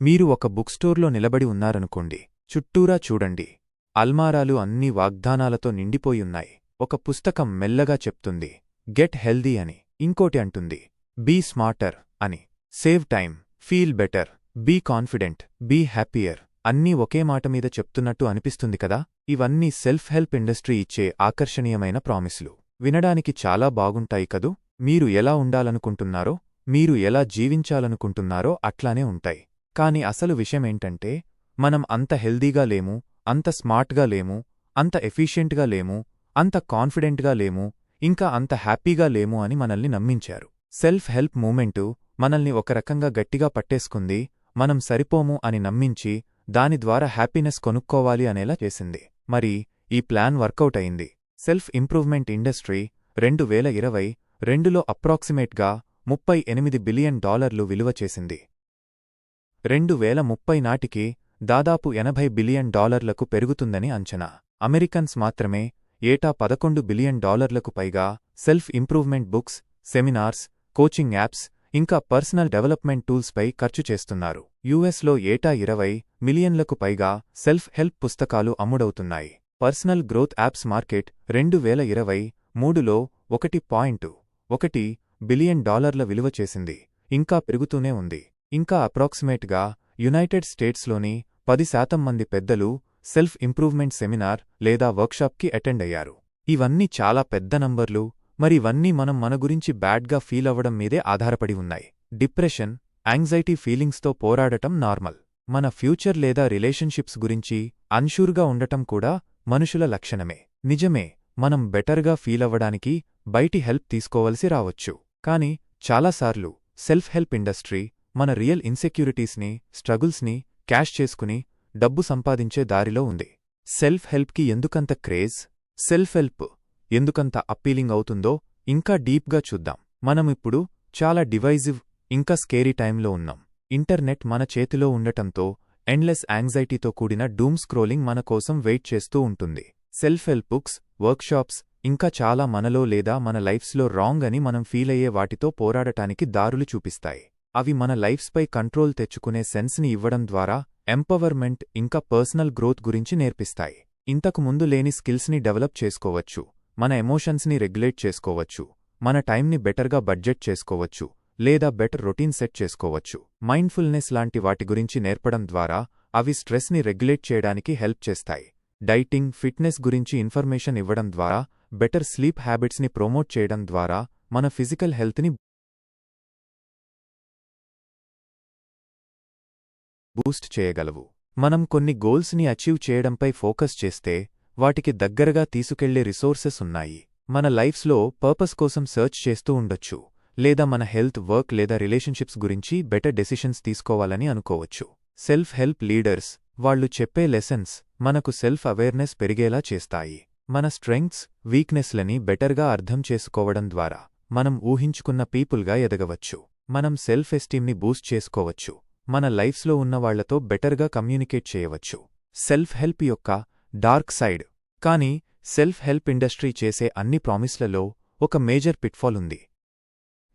మీరు ఒక బుక్ స్టోర్లో నిలబడి ఉన్నారనుకోండి. చుట్టూరా చూడండి. అల్మారాలు అన్నీ వాగ్దానాలతో నిండిపోయున్నాయి. ఒక పుస్తకం మెల్లగా చెప్తుంది, గెట్ హెల్దీ అని. ఇంకోటి అంటుంది, బీ స్మార్టర్ అని. Save time, feel better, be confident, be happier. అన్నీ ఒకే మాట మీద చెప్తున్నట్టు అనిపిస్తుంది కదా. ఇవన్నీ సెల్ఫ్ హెల్ప్ ఇండస్ట్రీ ఇచ్చే ఆకర్షణీయమైన ప్రామిస్లు. వినడానికి చాలా బాగుంటాయి కదూ. మీరు ఎలా ఉండాలనుకుంటున్నారో, మీరు ఎలా జీవించాలనుకుంటున్నారో అట్లానే ఉంటాయి. కాని అసలు విషయమేంటంటే, మనం అంత హెల్దీగా లేము, అంత స్మార్ట్గా లేము, అంత ఎఫిషియెంట్గా లేము, అంత కాన్ఫిడెంట్గా లేము, ఇంకా అంత హ్యాపీగా లేము అని మనల్ని నమ్మించారు. సెల్ఫ్ హెల్ప్ మూమెంటు మనల్ని ఒక రకంగా గట్టిగా పట్టేసుకుంది, మనం సరిపోము అని నమ్మించి దాని ద్వారా హ్యాపీనెస్ కొనుక్కోవాలి అనేలా చేసింది. మరి ఈ ప్లాన్ వర్కౌట్ అయింది. సెల్ఫ్ ఇంప్రూవ్మెంట్ ఇండస్ట్రీ 2022లో అప్రాక్సిమేట్గా $38 బిలియన్ విలువ చేసింది. 2030 నాటికి దాదాపు $80 బిలియన్ పెరుగుతుందని అంచనా. అమెరికన్స్ మాత్రమే ఏటా $11 బిలియన్ పైగా self improvement books, seminars, coaching apps, ఇంకా పర్సనల్ డెవలప్మెంట్ టూల్స్పై ఖర్చు చేస్తున్నారు. యుఎస్లో ఏటా 20 మిలియన్లకు పైగా సెల్ఫ్ హెల్ప్ పుస్తకాలు అమ్ముడవుతున్నాయి. పర్సనల్ గ్రోత్ యాప్స్ మార్కెట్ 2023లో $1.1 బిలియన్ విలువ చేసింది. ఇంకా పెరుగుతూనే ఉంది. ఇంకా అప్రాక్సిమేట్గా యునైటెడ్ స్టేట్స్లోని 10% మంది పెద్దలు సెల్ఫ్ ఇంప్రూవ్మెంట్ సెమినార్ లేదా వర్క్షాప్కి అటెండ్ అయ్యారు. ఇవన్నీ చాలా పెద్ద నంబర్లు. మరివన్నీ మనం మన గురించి బ్యాడ్గా ఫీల్ అవ్వడం మీదే ఆధారపడి ఉన్నాయి. డిప్రెషన్, యాంగ్జైటీ ఫీలింగ్స్తో పోరాడటం నార్మల్. మన ఫ్యూచర్ లేదా రిలేషన్షిప్స్ గురించి అన్షూర్గా ఉండటం కూడా మనుషుల లక్షణమే. నిజమే, మనం బెటర్గా ఫీలవ్వడానికి బయటి హెల్ప్ తీసుకోవలసి రావచ్చు. కాని చాలాసార్లు సెల్ఫ్ హెల్ప్ ఇండస్ట్రీ మన రియల్ ఇన్సెక్యూరిటీస్ని, స్ట్రగుల్స్ని క్యాష్ చేసుకుని డబ్బు సంపాదించే దారిలో ఉంది. సెల్ఫ్ హెల్ప్కి ఎందుకంత క్రేజ్, సెల్ఫ్ హెల్ప్ ఎందుకంత అప్పీలింగ్ అవుతుందో ఇంకా డీప్గా చూద్దాం. మనమిప్పుడు చాలా డివైజివ్, ఇంకా స్కేరీ టైంలో ఉన్నాం. ఇంటర్నెట్ మన చేతిలో ఉండటంతో ఎండ్లెస్ యాంగ్జైటీతో కూడిన డూమ్ స్క్రోలింగ్ మన కోసం వెయిట్ చేస్తూ ఉంటుంది. సెల్ఫ్ హెల్ప్ బుక్స్, వర్క్షాప్స్, ఇంకా చాలా మనలో లేదా మన లైఫ్స్లో రాంగ్ అని మనం ఫీలయ్యే వాటితో పోరాడటానికి దారులు చూపిస్తాయి. అవి మన లైఫ్స్పై కంట్రోల్ తెచ్చుకునే సెన్స్ని ఇవ్వడం ద్వారా ఎంపవర్మెంట్ ఇంకా పర్సనల్ గ్రోత్ గురించి నేర్పిస్తాయి. ఇంతకు ముందు లేని స్కిల్స్ని డెవలప్ చేసుకోవచ్చు, మన ఎమోషన్స్ని రెగ్యులేట్ చేసుకోవచ్చు, మన టైంని బెటర్గా బడ్జెట్ చేసుకోవచ్చు, లేదా బెటర్ రొటీన్ సెట్ చేసుకోవచ్చు. మైండ్ఫుల్నెస్ లాంటి వాటి గురించి నేర్పడం ద్వారా అవి స్ట్రెస్ని రెగ్యులేట్ చేయడానికి హెల్ప్ చేస్తాయి. డైటింగ్, ఫిట్నెస్ గురించి ఇన్ఫర్మేషన్ ఇవ్వడం ద్వారా, బెటర్ స్లీప్ హ్యాబిట్స్ని ప్రమోట్ చేయడం ద్వారా మన ఫిజికల్ హెల్త్ని బూస్ట్ చేయగలవు. మనం కొన్ని గోల్స్ని అచీవ్ చేయడంపై ఫోకస్ చేస్తే వాటికి దగ్గరగా తీసుకెళ్లే రిసోర్సెస్ ఉన్నాయి. మన లైఫ్స్లో పర్పస్ కోసం సర్చ్ చేస్తూ ఉండొచ్చు, లేదా మన హెల్త్, వర్క్ లేదా రిలేషన్షిప్స్ గురించి బెటర్ డెసిషన్స్ తీసుకోవాలని అనుకోవచ్చు. సెల్ఫ్ హెల్ప్ లీడర్స్ వాళ్లు చెప్పే లెసన్స్ మనకు సెల్ఫ్ అవేర్నెస్ పెరిగేలా చేస్తాయి. మన స్ట్రెంగ్త్స్, వీక్నెస్లని బెటర్గా అర్థం చేసుకోవడం ద్వారా మనం ఊహించుకున్న పీపుల్గా ఎదగవచ్చు. మనం సెల్ఫ్ ఎస్టీమ్ని బూస్ట్ చేసుకోవచ్చు, మన లైఫ్స్లో ఉన్నవాళ్లతో బెటర్గా కమ్యూనికేట్ చేయవచ్చు. సెల్ఫ్ హెల్ప్ యొక్క డార్క్ సైడ్. కానీ సెల్ఫ్ హెల్ప్ ఇండస్ట్రీ చేసే అన్ని ప్రామిస్లలో ఒక మేజర్ పిట్ఫాల్ ఉంది.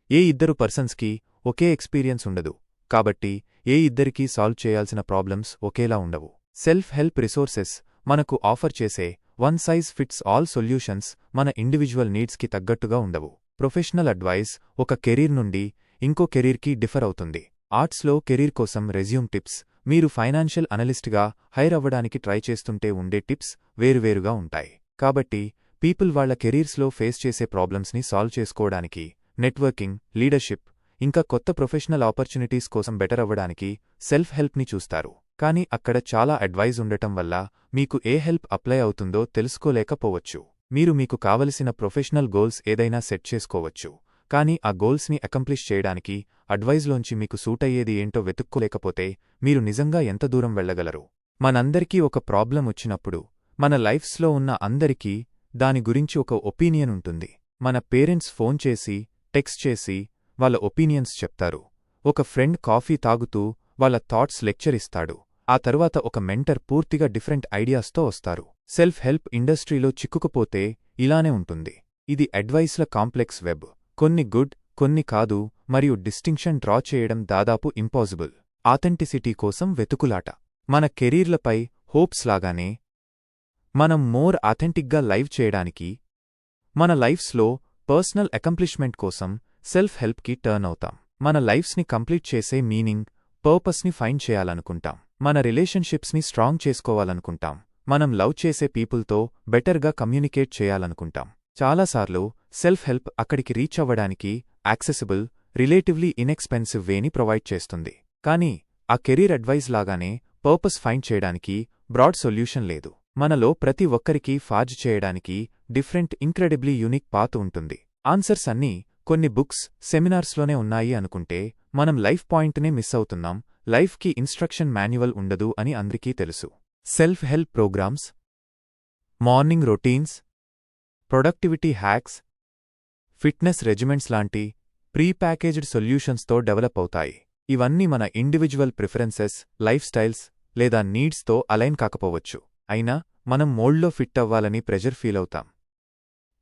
ఏ ఇద్దరు పర్సన్స్కి ఒకే ఎక్స్పీరియన్స్ ఉండదు, కాబట్టి ఏ ఇద్దరికీ సాల్వ్ చేయాల్సిన ప్రాబ్లమ్స్ ఒకేలా ఉండవు. సెల్ఫ్ హెల్ప్ రిసోర్సెస్ మనకు ఆఫర్ చేసే one size fits all solutions మన ఇండివిజువల్ నీడ్స్కి తగ్గట్టుగా ఉండవు. ప్రొఫెషనల్ అడ్వైస్ ఒక కెరీర్ నుండి ఇంకో కెరీర్కి డిఫర్ అవుతుంది. ఆర్ట్స్లో కెరీర్ కోసం రెజ్యూమ్ టిప్స్, మీరు ఫైనాన్షియల్ అనలిస్ట్గా హైర్ అవ్వడానికి ట్రై చేస్తుంటే ఉండే టిప్స్ వేరువేరుగా ఉంటాయి. కాబట్టి పీపుల్ వాళ్ల కెరీర్స్లో ఫేస్ చేసే ప్రాబ్లమ్స్ని సాల్వ్ చేసుకోవడానికి నెట్వర్కింగ్, లీడర్షిప్, ఇంకా కొత్త ప్రొఫెషనల్ ఆపర్చునిటీస్ కోసం బెటర్ అవ్వడానికి సెల్ఫ్ హెల్ప్ని చూస్తారు. కానీ అక్కడ చాలా అడ్వైజ్ ఉండటం వల్ల మీకు ఏ హెల్ప్ అప్లై అవుతుందో తెలుసుకోలేకపోవచ్చు. మీరు మీకు కావలసిన ప్రొఫెషనల్ గోల్స్ ఏదైనా సెట్ చేసుకోవచ్చు, కానీ ఆ గోల్స్ని అకంప్లిష్ చేయడానికి అడ్వైజ్లోంచి మీకు సూట్ అయ్యేది ఏంటో వెతుక్కోలేకపోతే మీరు నిజంగా ఎంత దూరం వెళ్లగలరు? మనందరికీ ఒక ప్రాబ్లం వచ్చినప్పుడు మన లైఫ్స్లో ఉన్న అందరికీ దాని గురించి ఒక ఒపీనియన్ ఉంటుంది. మన పేరెంట్స్ ఫోన్ చేసి, టెక్స్ట్ చేసి వాళ్ళ ఒపీనియన్స్ చెప్తారు. ఒక ఫ్రెండ్ కాఫీ తాగుతూ వాళ్ళ థాట్స్ లెక్చర్ ఇస్తాడు. ఆ తర్వాత ఒక మెంటర్ పూర్తిగా డిఫరెంట్ ఐడియాస్తో వస్తారు. సెల్ఫ్ హెల్ప్ ఇండస్ట్రీలో చిక్కుకుపోతే ఇలానే ఉంటుంది. ఇది అడ్వైస్ల కాంప్లెక్స్ వెబ్. కొన్ని గుడ్, కొన్ని కాదు, మరియు డిస్టింక్షన్ డ్రా చేయడం దాదాపు ఇంపాసిబుల్. ఆథెంటిసిటీ కోసం వెతుకులాట. మన కెరీర్లపై హోప్స్ లాగానే మనం మోర్ ఆథెంటిక్గా లైవ్ చేయడానికి, మన లైఫ్స్లో పర్సనల్ అకంప్లిష్మెంట్ కోసం సెల్ఫ్ హెల్ప్కి టర్న్ అవుతాం. మన లైఫ్స్ని కంప్లీట్ చేసే మీనింగ్, పర్పస్ని ఫైండ్ చేయాలనుకుంటాం. మన రిలేషన్షిప్స్ని స్ట్రాంగ్ చేసుకోవాలనుకుంటాం. మనం లవ్ చేసే పీపుల్తో బెటర్గా కమ్యూనికేట్ చేయాలనుకుంటాం. చాలాసార్లు సెల్ఫ్ హెల్ప్ అక్కడికి రీచ్ అవ్వడానికి యాక్సెసిబుల్, రిలేటివ్లీ ఇన్ఎక్స్పెన్సివ్ వేని ప్రొవైడ్ చేస్తుంది. కానీ ఆ కెరీర్ అడ్వైజ్ లాగానే పర్పస్ ఫైండ్ చేయడానికి బ్రాడ్ సొల్యూషన్ లేదు. మనలో ప్రతి ఒక్కరికీ ఫార్జ్ చేయడానికి డిఫరెంట్, ఇంక్రెడిబ్లీ యూనిక్ పాత్ ఉంటుంది. ఆన్సర్స్ అన్నీ కొన్ని బుక్స్, సెమినార్స్లోనే ఉన్నాయి అనుకుంటే మనం లైఫ్ పాయింట్నే మిస్ అవుతున్నాం. లైఫ్కి ఇన్స్ట్రక్షన్ మాన్యువల్ ఉండదు అని అందరికీ తెలుసు. Self help programs, morning routines, productivity hacks, fitness regiments లాంటి ప్రీ ప్యాకేజ్డ్ సొల్యూషన్స్తో డెవలప్ అవుతాయి. ఇవన్నీ మన ఇండివిజువల్ ప్రిఫరెన్సెస్, లైఫ్ స్టైల్స్ లేదా నీడ్స్తో అలైన్ కాకపోవచ్చు. అయినా మనం మోల్డ్లో ఫిట్ అవ్వాలని ప్రెజర్ ఫీల్ అవుతాం.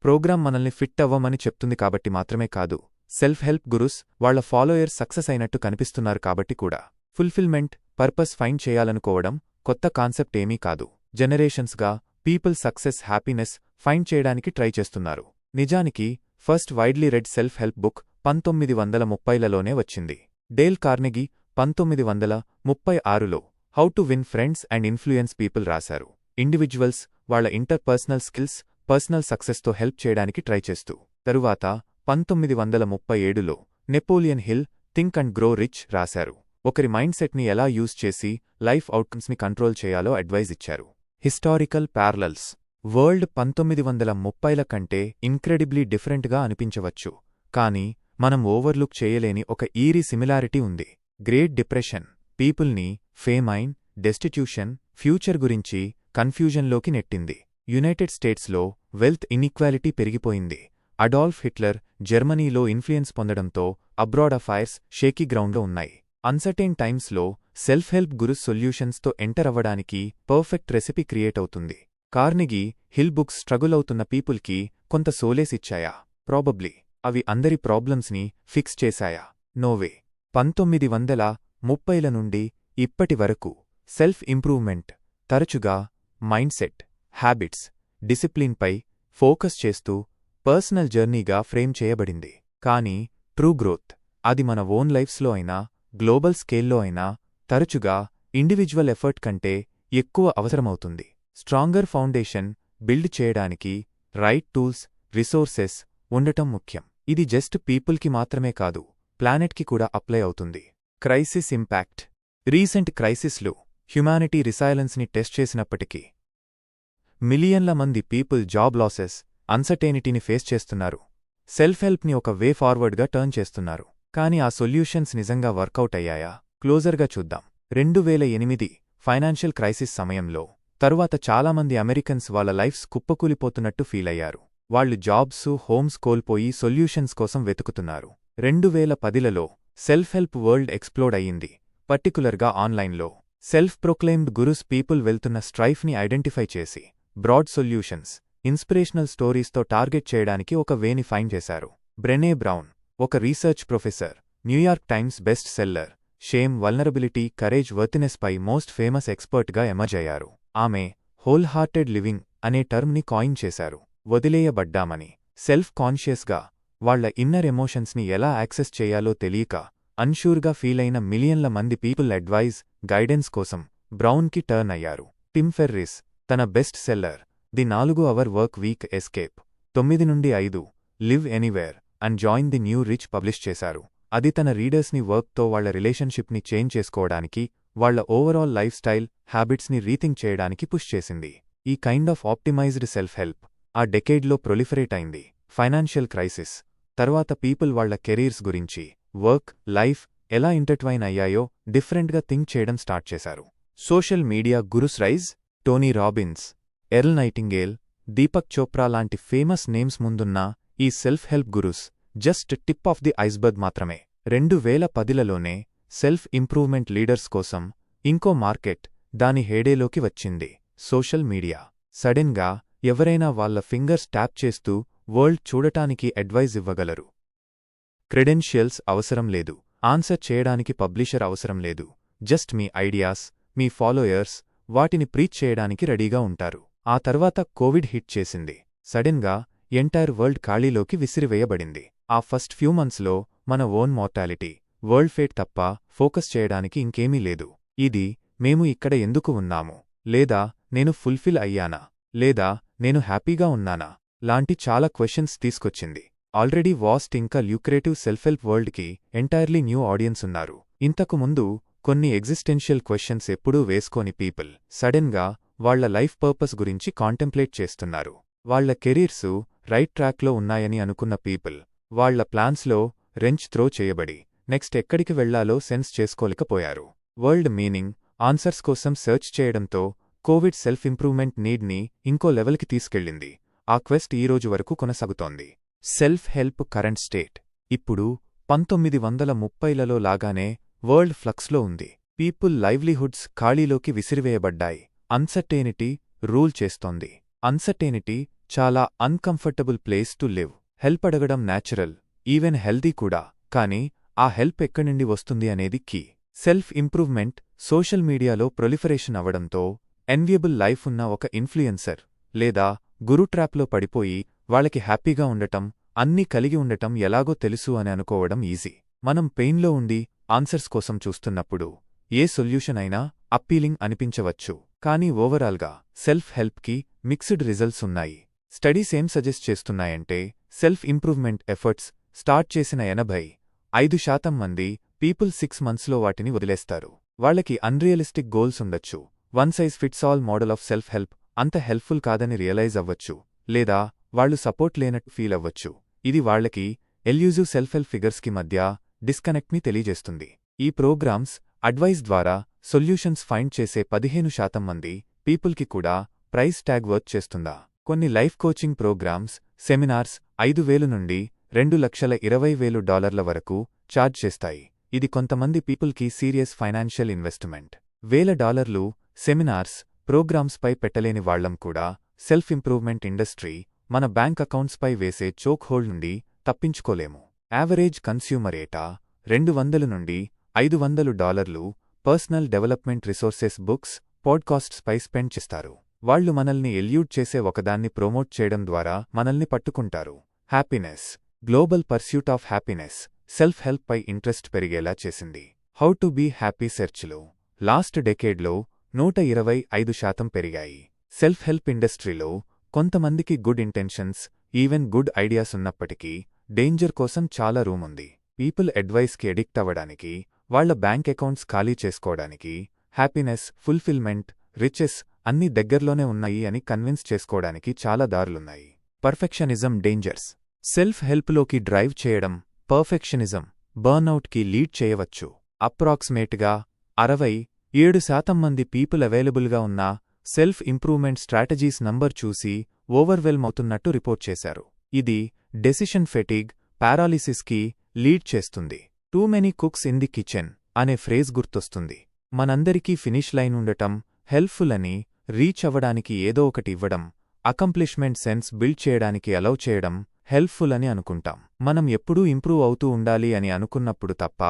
ప్రోగ్రాం మనల్ని ఫిట్ అవ్వమని చెప్తుంది కాబట్టి మాత్రమే కాదు, సెల్ఫ్ హెల్ప్ గురుస్ వాళ్ల ఫాలోయర్స్ సక్సెస్ అయినట్టు కనిపిస్తున్నారు కాబట్టి కూడా. ఫుల్ఫిల్మెంట్, పర్పస్ ఫైండ్ చేయాలనుకోవడం కొత్త కాన్సెప్ట్ ఏమీ కాదు. జనరేషన్స్గా పీపుల్ సక్సెస్, హ్యాపీనెస్ ఫైండ్ చేయడానికి ట్రై చేస్తున్నారు. నిజానికి first widely read self help book 1930లలోనే వచ్చింది. డేల్ కార్నెగీ 1936లో how to win friends and influence people రాశారు. ఇండివిజువల్స్ వాళ్ల ఇంటర్పర్సనల్ స్కిల్స్, పర్సనల్ సక్సెస్తో హెల్ప్ చేయడానికి ట్రై చేస్తూ. తరువాత 1937లో Napoleon Hill think and grow rich రాశారు. ఒకరి మైండ్ సెట్ని ఎలా యూజ్ చేసి లైఫ్ అవుట్కమ్స్ని కంట్రోల్ చేయాలో అడ్వైజ్ ఇచ్చారు. Historical parallels. వరల్డ్ 1930ల కంటే ఇంక్రెడిబ్లీ డిఫరెంట్గా అనిపించవచ్చు, కానీ మనం ఓవర్లుక్ చేయలేని ఒక ఈరీ సిమిలారిటీ ఉంది. గ్రేట్ డిప్రెషన్ పీపుల్ని ఫేమైన్, డెస్టిట్యూషన్, ఫ్యూచర్ గురించి కన్ఫ్యూజన్లోకి నెట్టింది. యునైటెడ్ స్టేట్స్లో వెల్త్ ఇన్ఈక్వాలిటీ పెరిగిపోయింది. అడాల్ఫ్ హిట్లర్ జర్మనీలో ఇన్ఫ్లుయెన్స్ పొందడంతో అబ్రాడ్ అఫైర్స్ షేకీ గ్రౌండ్లో ఉన్నాయి. అన్సర్టైన్ టైమ్స్లో సెల్ఫ్ హెల్ప్ గురుస్ సొల్యూషన్స్తో ఎంటర్ అవ్వడానికి పర్ఫెక్ట్ రెసిపీ క్రియేట్ అవుతుంది. కార్నెగీ హిల్ బుక్స్ స్ట్రగుల్ అవుతున్న పీపుల్కి కొంత సోలేస్ ఇచ్చాయా? ప్రాబబ్లీ. అవి అందరి ప్రాబ్లమ్స్ని ఫిక్స్ చేశాయా? నోవే. 1930ల నుండి ఇప్పటి వరకు సెల్ఫ్ ఇంప్రూవ్మెంట్ తరచుగా మైండ్ సెట్, హ్యాబిట్స్, డిసిప్లిన్పై ఫోకస్ చేస్తూ పర్సనల్ జర్నీగా ఫ్రేమ్ చేయబడింది. కానీ ట్రూ గ్రోత్, అది మన ఓన్ లైఫ్స్లో అయినా గ్లోబల్ స్కేల్లో అయినా తరచుగా ఇండివిజువల్ ఎఫర్ట్ కంటే ఎక్కువ అవసరమవుతుంది. స్ట్రాంగర్ ఫౌండేషన్ బిల్డ్ చేయడానికి రైట్ టూల్స్, రిసోర్సెస్ ఉండటం ముఖ్యం. ఇది జస్ట్ పీపుల్కి మాత్రమే కాదు, ప్లానెట్కి కూడా అప్లై అవుతుంది. Crisis impact. రీసెంట్ క్రైసిస్లు హ్యుమానిటీ రిసైలెన్స్ని టెస్ట్ చేసినప్పటికీ మిలియన్ల మంది పీపుల్ జాబ్ లాసెస్, అన్సర్టెనిటీని ఫేస్ చేస్తున్నారు. సెల్ఫ్ హెల్ప్ని ఒక వే ఫార్వర్డ్గా టర్న్ చేస్తున్నారు. కానీ ఆ సొల్యూషన్స్ నిజంగా వర్కౌట్ అయ్యాయా? క్లోజర్గా చూద్దాం. 2008 ఫైనాన్షియల్ క్రైసిస్ సమయంలో తరువాత చాలామంది అమెరికన్స్ వాళ్ల లైఫ్స్ కుప్పకూలిపోతున్నట్టు ఫీలయ్యారు. వాళ్లు జాబ్స్, హోమ్స్ కోల్పోయి సొల్యూషన్స్ కోసం వెతుకుతున్నారు. 2010లలో సెల్ఫ్ హెల్ప్ వరల్డ్ ఎక్స్ప్లోడ్ అయ్యింది, పర్టికులర్గా ఆన్లైన్లో. సెల్ఫ్ ప్రొక్లెయిమ్డ్ గురుస్ పీపుల్ వెళ్తున్న స్ట్రైఫ్ని ఐడెంటిఫై చేసి బ్రాడ్ సొల్యూషన్స్, ఇన్స్పిరేషనల్ స్టోరీస్తో టార్గెట్ చేయడానికి ఒక వేని ఫైండ్ చేశారు. బ్రెనే బ్రౌన్, ఒక research professor, New York Times best seller, shame, vulnerability, courage, worthiness పై మోస్ట్ ఫేమస్ ఎక్స్పర్ట్గా ఎమర్జ్ అయ్యారు. ఆమె హోల్ హార్టెడ్ లివింగ్ అనే టర్మ్ని కాయిన్ చేశారు. వదిలేయబడ్డామని, సెల్ఫ్ కాన్షియస్గా వాళ్ల ఇన్నర్ ఎమోషన్స్ని ఎలా యాక్సెస్ చేయాలో తెలియక అన్షూర్గా ఫీలైన మిలియన్ల మంది పీపుల్ అడ్వైజ్, గైడెన్స్ కోసం బ్రౌన్కి టర్న్ అయ్యారు. టిమ్ ఫెర్రిస్ తన best seller the 4 hour work week escape 9 నుండి 5, live anywhere and join the new rich publish చేశారు. అది తన రీడర్స్ని వర్క్తో వాళ్ల రిలేషన్షిప్ని చేంజ్ చేసుకోవడానికి, వాళ్ల ఓవరాల్ లైఫ్ స్టైల్, హ్యాబిట్స్ని రీథింక్ చేయడానికి పుష్ చేసింది. ఈ kind of optimized self help ఆ డెకేడ్లో ప్రొలిఫరేట్ అయింది. ఫైనాన్షియల్ క్రైసిస్ తర్వాత పీపుల్ వాళ్ల కెరీర్స్ గురించి, వర్క్, లైఫ్ ఎలా ఇంటర్ట్వైన్ అయ్యాయో డిఫరెంట్గా థింక్ చేయడం స్టార్ట్ చేశారు. Social media gurus rise. Tony Robbins, Earl Nightingale, Deepak Chopra లాంటి ఫేమస్ నేమ్స్ ముందున్న ఈ self help gurus just tip of the iceberg మాత్రమే. 2010లలోనే సెల్ఫ్ ఇంప్రూవ్మెంట్ లీడర్స్ కోసం ఇంకో మార్కెట్ దాని హేడేలోకి వచ్చింది, సోషల్ మీడియా. సడెన్గా ఎవరైనా వాళ్ల ఫింగర్స్ ట్యాప్ చేస్తూ వరల్డ్ చూడటానికి అడ్వైజ్ ఇవ్వగలరు. క్రెడెన్షియల్స్ అవసరం లేదు, ఆన్సర్ చేయడానికి పబ్లిషర్ అవసరం లేదు, జస్ట్ మీ ఐడియాస్, మీ ఫాలోయర్స్ వాటిని ప్రీచ్ చేయడానికి రెడీగా ఉంటారు. ఆ తర్వాత కోవిడ్ హిట్ చేసింది. సడెన్గా ఎంటైర్ వరల్డ్ ఖాళీలోకి విసిరివేయబడింది. ఆ ఫస్ట్ ఫ్యూ మంత్స్లో మన ఓన్ మార్టాలిటీ, వరల్డ్ ఫేట్ తప్ప ఫోకస్ చేయడానికి ఇంకేమీ లేదు. ఇది మేము ఇక్కడ ఎందుకు ఉన్నాము, లేదా నేను ఫుల్ఫిల్ అయ్యానా, లేదా నేను హ్యాపీగా ఉన్నానా లాంటి చాలా క్వశ్చన్స్ తీసుకొచ్చింది. ఆల్రెడీ వాస్ట్ ఇంకా ల్యూక్రేటివ్ సెల్ఫ్ హెల్ప్ వరల్డ్కి ఎంటైర్లీ న్యూ ఆడియన్స్ ఉన్నారు. ఇంతకు ముందు కొన్ని ఎగ్జిస్టెన్షియల్ క్వశ్చన్స్ ఎప్పుడూ వేసుకోని పీపుల్ సడెన్గా వాళ్ల లైఫ్ పర్పస్ గురించి కాంటెంప్లేట్ చేస్తున్నారు. వాళ్ల కెరీర్సు రైట్ ట్రాక్లో ఉన్నాయని అనుకున్న పీపుల్ వాళ్ల ప్లాన్స్లో రెంచ్ త్రో చేయబడి నెక్స్ట్ ఎక్కడికి వెళ్లాలో సెన్స్ చేసుకోలేకపోయారు. వరల్డ్ మీనింగ్, ఆన్సర్స్ కోసం సెర్చ్ చేయడంతో కోవిడ్ సెల్ఫ్ ఇంప్రూవ్మెంట్ నీడ్ని ఇంకో లెవెల్కి తీసుకెళ్లింది. ఆ క్వెస్ట్ ఈరోజు వరకు కొనసాగుతోంది. సెల్ఫ్ హెల్ప్ కరెంట్ స్టేట్ ఇప్పుడు 1930లలో లాగానే వరల్డ్ ఫ్లక్స్లో ఉంది. పీపుల్ లైవ్లీహుడ్స్ ఖాళీలోకి విసిరివేయబడ్డాయి. అన్సర్టెనిటీ రూల్ చేస్తోంది. అన్సర్టెనిటీ చాలా uncomfortable place to live. Help అడగడం న్యాచురల్, ఈవెన్ హెల్దీ కూడా. కానీ ఆ హెల్ప్ ఎక్కడినుండి వస్తుంది అనేది కీ. సెల్ఫ్ ఇంప్రూవ్మెంట్ సోషల్ మీడియాలో ప్రొలిఫరేషన్ అవడంతో ఎన్వియబుల్ లైఫ్ ఉన్న ఒక ఇన్ఫ్లుయెన్సర్ లేదా గురు ట్రాప్లో పడిపోయి వాళ్ళకి హ్యాపీగా ఉండటం, అన్నీ కలిగి ఉండటం ఎలాగో తెలుసు అని అనుకోవడం ఈజీ. మనం పెయిన్లో ఉండి ఆన్సర్స్ కోసం చూస్తున్నప్పుడు ఏ సొల్యూషన్ అయినా అప్పీలింగ్ అనిపించవచ్చు. కానీ ఓవరాల్గా సెల్ఫ్ హెల్ప్కి మిక్స్డ్ రిజల్ట్స్ ఉన్నాయి. స్టడీస్ ఏం సజెస్ట్ చేస్తున్నాయంటే సెల్ఫ్ ఇంప్రూవ్మెంట్ ఎఫర్ట్స్ స్టార్ట్ చేసిన 85% మంది పీపుల్ 6 మంత్స్లో వాటిని వదిలేస్తారు. వాళ్లకి అన్రియలిస్టిక్ గోల్స్ ఉండొచ్చు. One size fits all model of self help అంత హెల్ప్ఫుల్ కాదని రియలైజ్ అవ్వచ్చు, లేదా వాళ్లు సపోర్ట్ లేనట్టు ఫీల్ అవ్వచ్చు. ఇది వాళ్లకి ఎల్యూజివ్ సెల్ఫ్ హెల్ప్ ఫిగర్స్కి మధ్య డిస్కనెక్ట్ని తెలియజేస్తుంది. ఈ ప్రోగ్రామ్స్ అడ్వైస్ ద్వారా సొల్యూషన్స్ ఫైండ్ చేసే 15% మంది పీపుల్కి కూడా ప్రైస్ ట్యాగ్ వర్క్ చేస్తుందా? కొన్ని లైఫ్ కోచింగ్ ప్రోగ్రామ్స్, సెమినార్స్ 5,000 నుండి $2,20,000 వరకు ఛార్జ్ చేస్తాయి. ఇది కొంతమంది పీపుల్కి సీరియస్ ఫైనాన్షియల్ ఇన్వెస్ట్మెంట్. $1,000 సెమినార్స్, ప్రోగ్రామ్స్పై పెట్టలేని వాళ్లం కూడా సెల్ఫ్ ఇంప్రూవ్మెంట్ ఇండస్ట్రీ మన బ్యాంక్ అకౌంట్స్పై వేసే చోక్ హోల్డ్ నుండి తప్పించుకోలేము. యావరేజ్ కన్స్యూమర్ ఏటా $200 నుండి $500 పర్సనల్ డెవలప్మెంట్ రిసోర్సెస్, బుక్స్, పాడ్కాస్ట్స్పై స్పెండ్ చేస్తారు. వాళ్లు మనల్ని ఎల్యూట్ చేసే ఒకదాన్ని ప్రోమోట్ చేయడం ద్వారా మనల్ని పట్టుకుంటారు. Happiness, global pursuit of happiness self help పై ఇంట్రెస్ట్ పెరిగేలా చేసింది. హౌ టు బీ హ్యాపీ సెర్చ్లు లాస్ట్ డెకేడ్లో 125% పెరిగాయి. సెల్ఫ్ హెల్ప్ ఇండస్ట్రీలో కొంతమందికి good intentions, even good ideas ఉన్నప్పటికీ డేంజర్ కోసం చాలా రూమ్ ఉంది. పీపుల్ అడ్వైస్కి ఎడిక్ట్ అవ్వడానికి, వాళ్ల బ్యాంక్ అకౌంట్స్ ఖాళీ చేసుకోవడానికి, హ్యాపీనెస్, ఫుల్ఫిల్మెంట్, రిచెస్ అన్నీ దగ్గర్లోనే ఉన్నాయి అని కన్విన్స్ చేసుకోవడానికి చాలా దారులున్నాయి. పర్ఫెక్షనిజం డేంజర్స్ సెల్ఫ్ హెల్ప్లోకి డ్రైవ్ చేయడం. పర్ఫెక్షనిజం బర్న్అవుట్కి లీడ్ చేయవచ్చు. అప్రాక్సిమేట్గా 67% మంది పీపుల్ అవైలబుల్గా ఉన్న సెల్ఫ్ ఇంప్రూవ్మెంట్ స్ట్రాటజీస్ నంబర్ చూసి ఓవర్వెల్మ్ అవుతున్నట్టు రిపోర్ట్ చేశారు. ఇది డెసిషన్ ఫెటిగ్, పారాలిసిస్కి లీడ్ చేస్తుంది. Too many cooks in the kitchen అనే ఫ్రేజ్ గుర్తొస్తుంది. మనందరికీ ఫినిష్ లైన్ ఉండటం, హెల్ప్ఫుల్ అని, రీచ్ అవ్వడానికి ఏదో ఒకటి ఇవ్వడం, అకంప్లిష్మెంట్ సెన్స్ బిల్డ్ చేయడానికి అలౌ చేయడం హెల్ప్ఫుల్ అని అనుకుంటాం. మనం ఎప్పుడూ ఇంప్రూవ్ అవుతూ ఉండాలి అని అనుకున్నప్పుడు తప్ప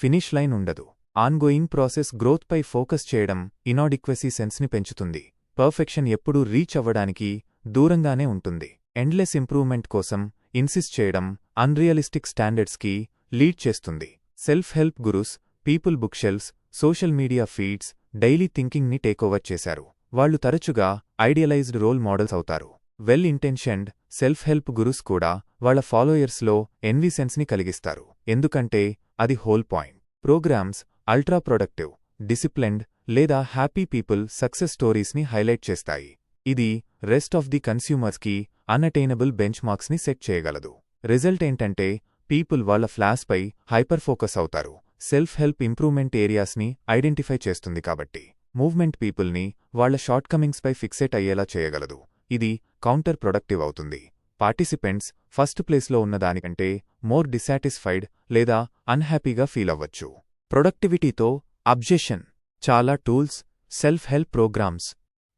ఫినిష్ లైన్ ఉండదు. ఆన్గోయింగ్ ప్రాసెస్ గ్రోత్పై ఫోకస్ చేయడం ఇనాడిక్వసీ సెన్స్ని పెంచుతుంది. పర్ఫెక్షన్ ఎప్పుడూ రీచ్ అవ్వడానికి దూరంగానే ఉంటుంది. ఎండ్లెస్ ఇంప్రూవ్మెంట్ కోసం ఇన్సిస్ట్ చేయడం అన్రియలిస్టిక్ స్టాండర్డ్స్కి లీడ్ చేస్తుంది. Self help gurus, people bookshelves, social media feeds daily థింకింగ్ని టేకోవర్ చేశారు. వాళ్లు తరచుగా ఐడియలైజ్డ్ రోల్ మోడల్స్ అవుతారు. Well intentioned self help gurus కూడా వాళ్ల ఫాలోయర్స్లో ఎన్వీ సెన్స్ని కలిగిస్తారు. ఎందుకంటే అది whole point. Programmes ultra productive, disciplined లేదా హ్యాపీ పీపుల్ సక్సెస్ స్టోరీస్ని హైలైట్ చేస్తాయి. ఇది రెస్ట్ ఆఫ్ ది కన్స్యూమర్స్కి అన్అటైనబుల్ బెంచ్ మార్క్స్ని సెట్ చేయగలదు. రిజల్ట్ ఏంటంటే పీపుల్ వాళ్ల ఫ్లాస్పై హైపర్ ఫోకస్ అవుతారు. సెల్ఫ్ హెల్ప్ ఇంప్రూవ్మెంట్ ఏరియాస్ని ఐడెంటిఫై చేస్తుంది కాబట్టి మూవ్మెంట్ పీపుల్ని వాళ్ల షార్ట్కమింగ్స్పై ఫిక్సేట్ అయ్యేలా చేయగలదు. ఇది కౌంటర్ ప్రొడక్టివ్ అవుతుంది. పార్టిసిపెంట్స్ ఫస్ట్ ప్లేస్లో ఉన్నదానికంటే మోర్ డిసాటిస్ఫైడ్ లేదా అన్హ్యాపీగా ఫీల్ అవ్వచ్చు. ప్రొడక్టివిటీతో అబ్జెషన్ చాలా tools, self help programmes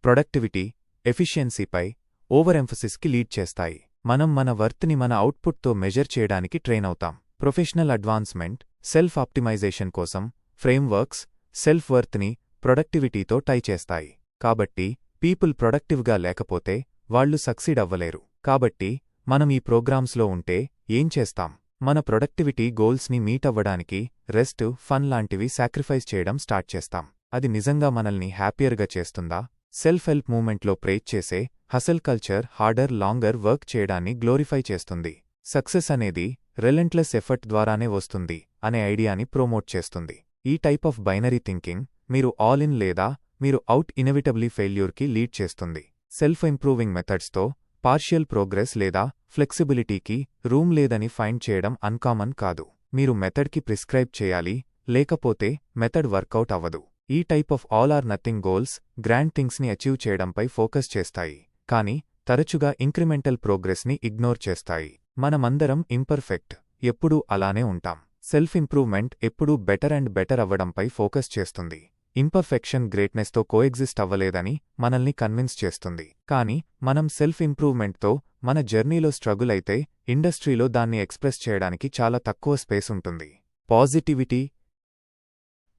productivity, ఎఫిషియన్సీపై ఓవర్ ఎంఫసిస్కి లీడ్ చేస్తాయి. మనం మన వర్త్ని మన అవుట్పుట్తో మెజర్ చేయడానికి ట్రైన్ అవుతాం. ప్రొఫెషనల్ అడ్వాన్స్మెంట్, సెల్ఫ్ ఆప్టిమైజేషన్ కోసం ఫ్రేమ్వర్క్స్, సెల్ఫ్ వర్త్ని ప్రొడక్టివిటీతో టై చేస్తాయి. కాబట్టి పీపుల్ ప్రొడక్టివ్గా లేకపోతే వాళ్ళు సక్సీడ్ అవ్వలేరు. కాబట్టి మనం ఈ ప్రోగ్రామ్స్లో ఉంటే ఏం చేస్తాం? మన ప్రొడక్టివిటీ గోల్స్ని మీట్ అవ్వడానికి రెస్ట్, ఫన్ లాంటివి సాక్రిఫైస్ చేయడం స్టార్ట్ చేస్తాం. అది నిజంగా మనల్ని హ్యాపియర్గా చేస్తుందా? సెల్ఫ్ హెల్ప్ మూవ్మెంట్లో ప్రేజ్ చేసే hassle culture harder, longer work చేయడాన్ని గ్లోరిఫై చేస్తుంది. సక్సెస్ అనేది రిలెంట్లెస్ ఎఫర్ట్ ద్వారానే వస్తుంది అనే ఐడియాని ప్రమోట్ చేస్తుంది. ఈ టైప్ ఆఫ్ బైనరీ థింకింగ్ మీరు ఆల్ ఇన్ లేదా మీరు అవుట్ ఇన్ఎవిటబ్లీ ఫెయిల్యూర్కి లీడ్ చేస్తుంది. సెల్ఫ్ ఇంప్రూవింగ్ మెథడ్స్తో పార్షియల్ ప్రోగ్రెస్ లేదా ఫ్లెక్సిబిలిటీకి రూమ్ లేదని ఫైండ్ చేయడం అన్కామన్ కాదు. మీరు మెథడ్కి ప్రిస్క్రైబ్ చేయాలి, లేకపోతే మెథడ్ వర్కౌట్ అవ్వదు. ఈ type of all or nothing goals grand థింగ్స్ని అచీవ్ చేయడంపై ఫోకస్ చేస్తాయి, కానీ తరచుగా ఇంక్రిమెంటల్ ప్రోగ్రెస్ని ఇగ్నోర్ చేస్తాయి. మనమందరం ఇంపర్ఫెక్ట్, ఎప్పుడూ అలానే ఉంటాం. సెల్ఫ్ ఇంప్రూవ్మెంట్ ఎప్పుడూ బెటర్ అండ్ బెటర్ అవ్వడంపై ఫోకస్ చేస్తుంది. ఇంపర్ఫెక్షన్ గ్రేట్నెస్తో కోఎగ్జిస్ట్ అవ్వలేదని మనల్ని కన్విన్స్ చేస్తుంది. కానీ మనం సెల్ఫ్ ఇంప్రూవ్మెంట్తో మన జర్నీలో స్ట్రగుల్ అయితే ఇండస్ట్రీలో దాన్ని ఎక్స్ప్రెస్ చేయడానికి చాలా తక్కువ స్పేస్ ఉంటుంది. Positivity,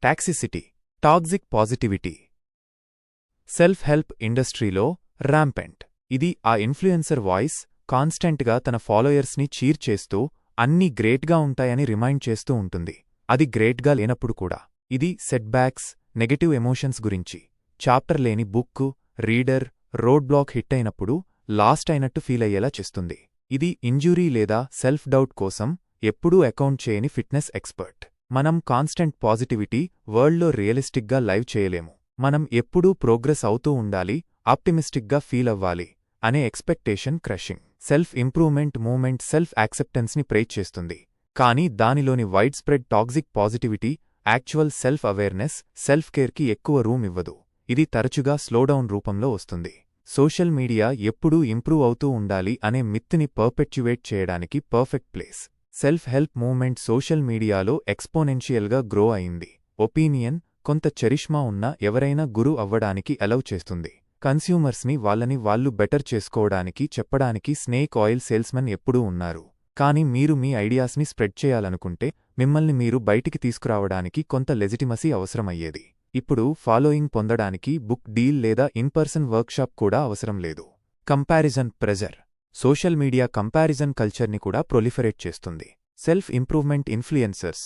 toxicity, toxic positivity. Self help ఇండస్ట్రీలో ర్యాంపెంట్. ఇది ఆ ఇన్ఫ్లుయెన్సర్ వాయిస్ కాన్స్టెంట్గా తన ఫాలోయర్స్ని చీర్ చేస్తూ అన్నీ గ్రేట్గా ఉంటాయని రిమైండ్ చేస్తూ ఉంటుంది. అది గ్రేట్గా లేనప్పుడు కూడా. ఇది సెట్బ్యాక్స్, నెగటివ్ ఎమోషన్స్ గురించి. చాప్టర్ లేని book reader road block hit అయినప్పుడు లాస్ట్ అయినట్టు ఫీల్ అయ్యేలా చేస్తుంది. ఇది ఇంజురీ లేదా సెల్ఫ్ డౌట్ కోసం ఎప్పుడూ అకౌంట్ చేయని ఫిట్నెస్ ఎక్స్పర్ట్. మనం కాన్స్టెంట్ పాజిటివిటీ వరల్డ్లో రియలిస్టిక్గా లైవ్ చేయలేము. మనం ఎప్పుడూ ప్రోగ్రెస్ అవుతూ ఉండాలి, ఆప్టిమిస్టిక్గా ఫీల్ అవ్వాలి అనే expectation crushing. Self improvement movement self యాక్సెప్టెన్స్ని ప్రేజ్ చేస్తుంది, కానీ దానిలోని wide spread toxic positivity actual self awareness, self కేర్కి ఎక్కువ రూమ్ ఇవ్వదు. ఇది తరచుగా స్లోడౌన్ రూపంలో వస్తుంది. సోషల్ మీడియా ఎప్పుడూ ఇంప్రూవ్ అవుతూ ఉండాలి అనే మిత్ని పర్పెట్యువేట్ చేయడానికి perfect place. Self help movement social మీడియాలో ఎక్స్పోనెన్షియల్గా గ్రో అయింది. ఒపీనియన్, కొంత చరిష్మా ఉన్న ఎవరైనా గురు అవ్వడానికి అలౌ చేస్తుంది. కన్స్యూమర్స్ని వాళ్ళని వాళ్ళు బెటర్ చేసుకోవడానికి చెప్పడానికి స్నేక్ ఆయిల్ సేల్స్మెన్ ఎప్పుడూ ఉన్నారు. కానీ మీరు మీ ఐడియాస్ని స్ప్రెడ్ చేయాలనుకుంటే మిమ్మల్ని మీరు బయటికి తీసుకురావడానికి కొంత లెజిటిమసీ అవసరమయ్యేది. ఇప్పుడు ఫాలోయింగ్ పొందడానికి బుక్ డీల్ లేదా ఇన్పర్సన్ వర్క్షాప్ కూడా అవసరం లేదు. Comparison pressure. Social media comparison కల్చర్ని కూడా ప్రొలిఫరేట్ చేస్తుంది. సెల్ఫ్ ఇంప్రూవ్మెంట్ ఇన్ఫ్లుయెన్సర్స్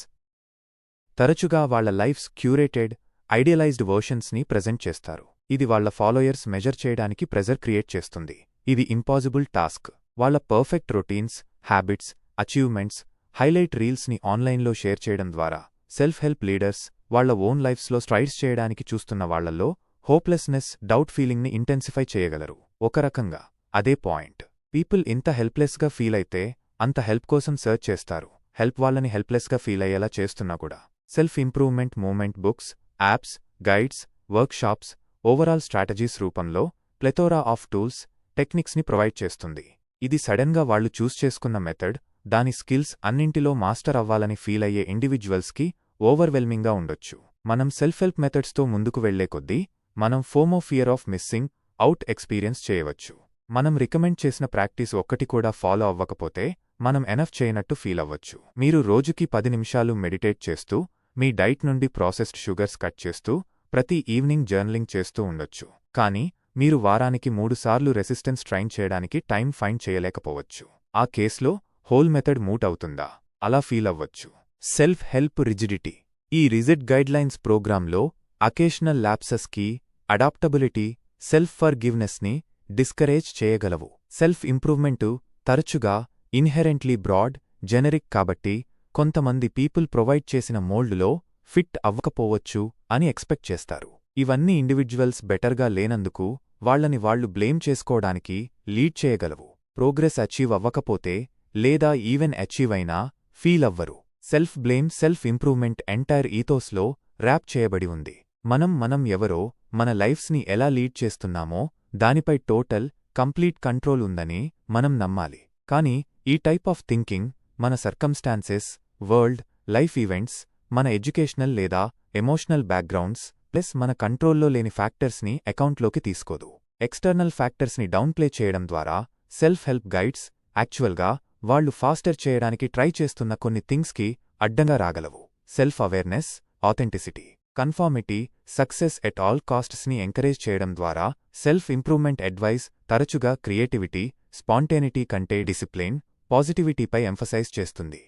తరచుగా వాళ్ల లైఫ్స్ క్యూరేటెడ్, ఐడియలైజ్డ్ వర్షన్స్ని ప్రెజెంట్ చేస్తారు. ఇది వాళ్ల ఫాలోయర్స్ మెజర్ చేయడానికి ప్రెజర్ క్రియేట్ చేస్తుంది. ఇది ఇంపాసిబుల్ టాస్క్. వాళ్ల perfect routines, habits, achievements, highlight రీల్స్ని ఆన్లైన్లో షేర్ చేయడం ద్వారా సెల్ఫ్ హెల్ప్ లీడర్స్ వాళ్ల ఓన్ లైఫ్స్లో స్ట్రైడ్స్ చేయడానికి చూస్తున్న వాళ్లలో హోప్లెస్నెస్, డౌట్ ఫీలింగ్ని ఇంటెన్సిఫై చేయగలరు. ఒక రకంగా అదే పాయింట్. పీపుల్ ఇంత హెల్ప్లెస్గా ఫీల్ అయితే అంత హెల్ప్ కోసం సర్చ్ చేస్తారు. హెల్ప్ వాళ్ళని హెల్ప్లెస్గా ఫీల్ అయ్యేలా చేస్తున్నా కూడా. Self improvement movement books, apps, guides, workshops, overall strategies రూపంలో ప్లెథోరా ఆఫ్ టూల్స్, టెక్నిక్స్ని ప్రొవైడ్ చేస్తుంది. ఇది సడన్గా వాళ్లు చూస్ చేసుకున్న మెథడ్, దాని స్కిల్స్ అన్నింటిలో మాస్టర్ అవ్వాలని ఫీల్ అయ్యే ఇండివిజువల్స్కి ఓవర్వెల్మింగ్గా ఉండొచ్చు. మనం సెల్ఫ్ హెల్ప్ మెథడ్స్తో ముందుకు వెళ్లే కొద్దీ మనం FOMO fear of missing out experience చేయవచ్చు. మనం రికమెండ్ చేసిన ప్రాక్టీస్ ఒక్కటి కూడా ఫాలో అవ్వకపోతే మనం ఎనఫ్ చేయనట్టు ఫీల్ అవ్వచ్చు. మీరు రోజుకి 10 నిమిషాలు మెడిటేట్ చేస్తూ, మీ డైట్ నుండి ప్రాసెస్డ్ షుగర్స్ కట్ చేస్తూ, ప్రతి ఈవినింగ్ జర్నలింగ్ చేస్తూ ఉండొచ్చు. కానీ మీరు వారానికి 3 సార్లు రెసిస్టెన్స్ ట్రైన్ చేయడానికి టైం ఫైండ్ చేయలేకపోవచ్చు. ఆ కేస్లో హోల్ మెథడ్ మూట్ అవుతుందా? అలా ఫీల్ అవ్వచ్చు. Self help rigidity. ఈ రిజిడ్ గైడ్లైన్స్ ప్రోగ్రాంలో అకేషనల్ ల్యాప్సెస్కి అడాప్టబిలిటీ, సెల్ఫ్ ఫర్గివ్నెస్ని డిస్కరేజ్ చేయగలవు. సెల్ఫ్ ఇంప్రూవ్మెంటు తరచుగా ఇన్హెరెంట్లీ బ్రాడ్, జెనరిక్ కాబట్టి కొంతమంది పీపుల్ ప్రొవైడ్ చేసిన మోల్డ్లో ఫిట్ అవ్వకపోవచ్చు అని ఎక్స్పెక్ట్ చేస్తారు. ఇవన్నీ ఇండివిడ్యువల్స్ బెటర్గా లేనందుకు వాళ్లని వాళ్లు బ్లేమ్ చేసుకోవడానికి లీడ్ చేయగలవు. ప్రోగ్రెస్ అచీవ్ అవ్వకపోతే లేదా ఈవెన్ అచీవ్ అయినా ఫీల్ అవ్వరు. Self blame self improvement entire ఈథోస్లో ర్యాప్ చేయబడి ఉంది. మనం ఎవరో, మన లైఫ్స్ని ఎలా లీడ్ చేస్తున్నామో దానిపై టోటల్, కంప్లీట్ కంట్రోల్ ఉందని మనం నమ్మాలి. కానీ ఈ టైప్ ఆఫ్ థింకింగ్ మన సర్కమ్స్టాన్సెస్, వరల్డ్, లైఫ్ ఈవెంట్స్, మన ఎడ్యుకేషనల్ లేదా ఎమోషనల్ బ్యాక్గ్రౌండ్స్ ప్లస్ మన కంట్రోల్లో లేని ఫ్యాక్టర్స్ని అకౌంట్లోకి తీసుకోదు. ఎక్స్టర్నల్ ఫ్యాక్టర్స్ని డౌన్ప్లే చేయడం ద్వారా సెల్ఫ్ హెల్ప్ గైడ్స్ యాక్చువల్గా వాళ్లు ఫాస్టర్ చేయడానికి ట్రై చేస్తున్న కొన్ని థింగ్స్కి అడ్డంగా రాగలవు. Self awareness, authenticity. Conformity, success at all కాస్ట్స్ని ఎంకరేజ్ చేయడం ద్వారా సెల్ఫ్ ఇంప్రూవ్మెంట్ అడ్వైస్ తరచుగా క్రియేటివిటీ, స్పాంటేనిటీ కంటే డిసిప్లిన్, పాజిటివిటీపై ఎంఫసైజ్ చేస్తుంది.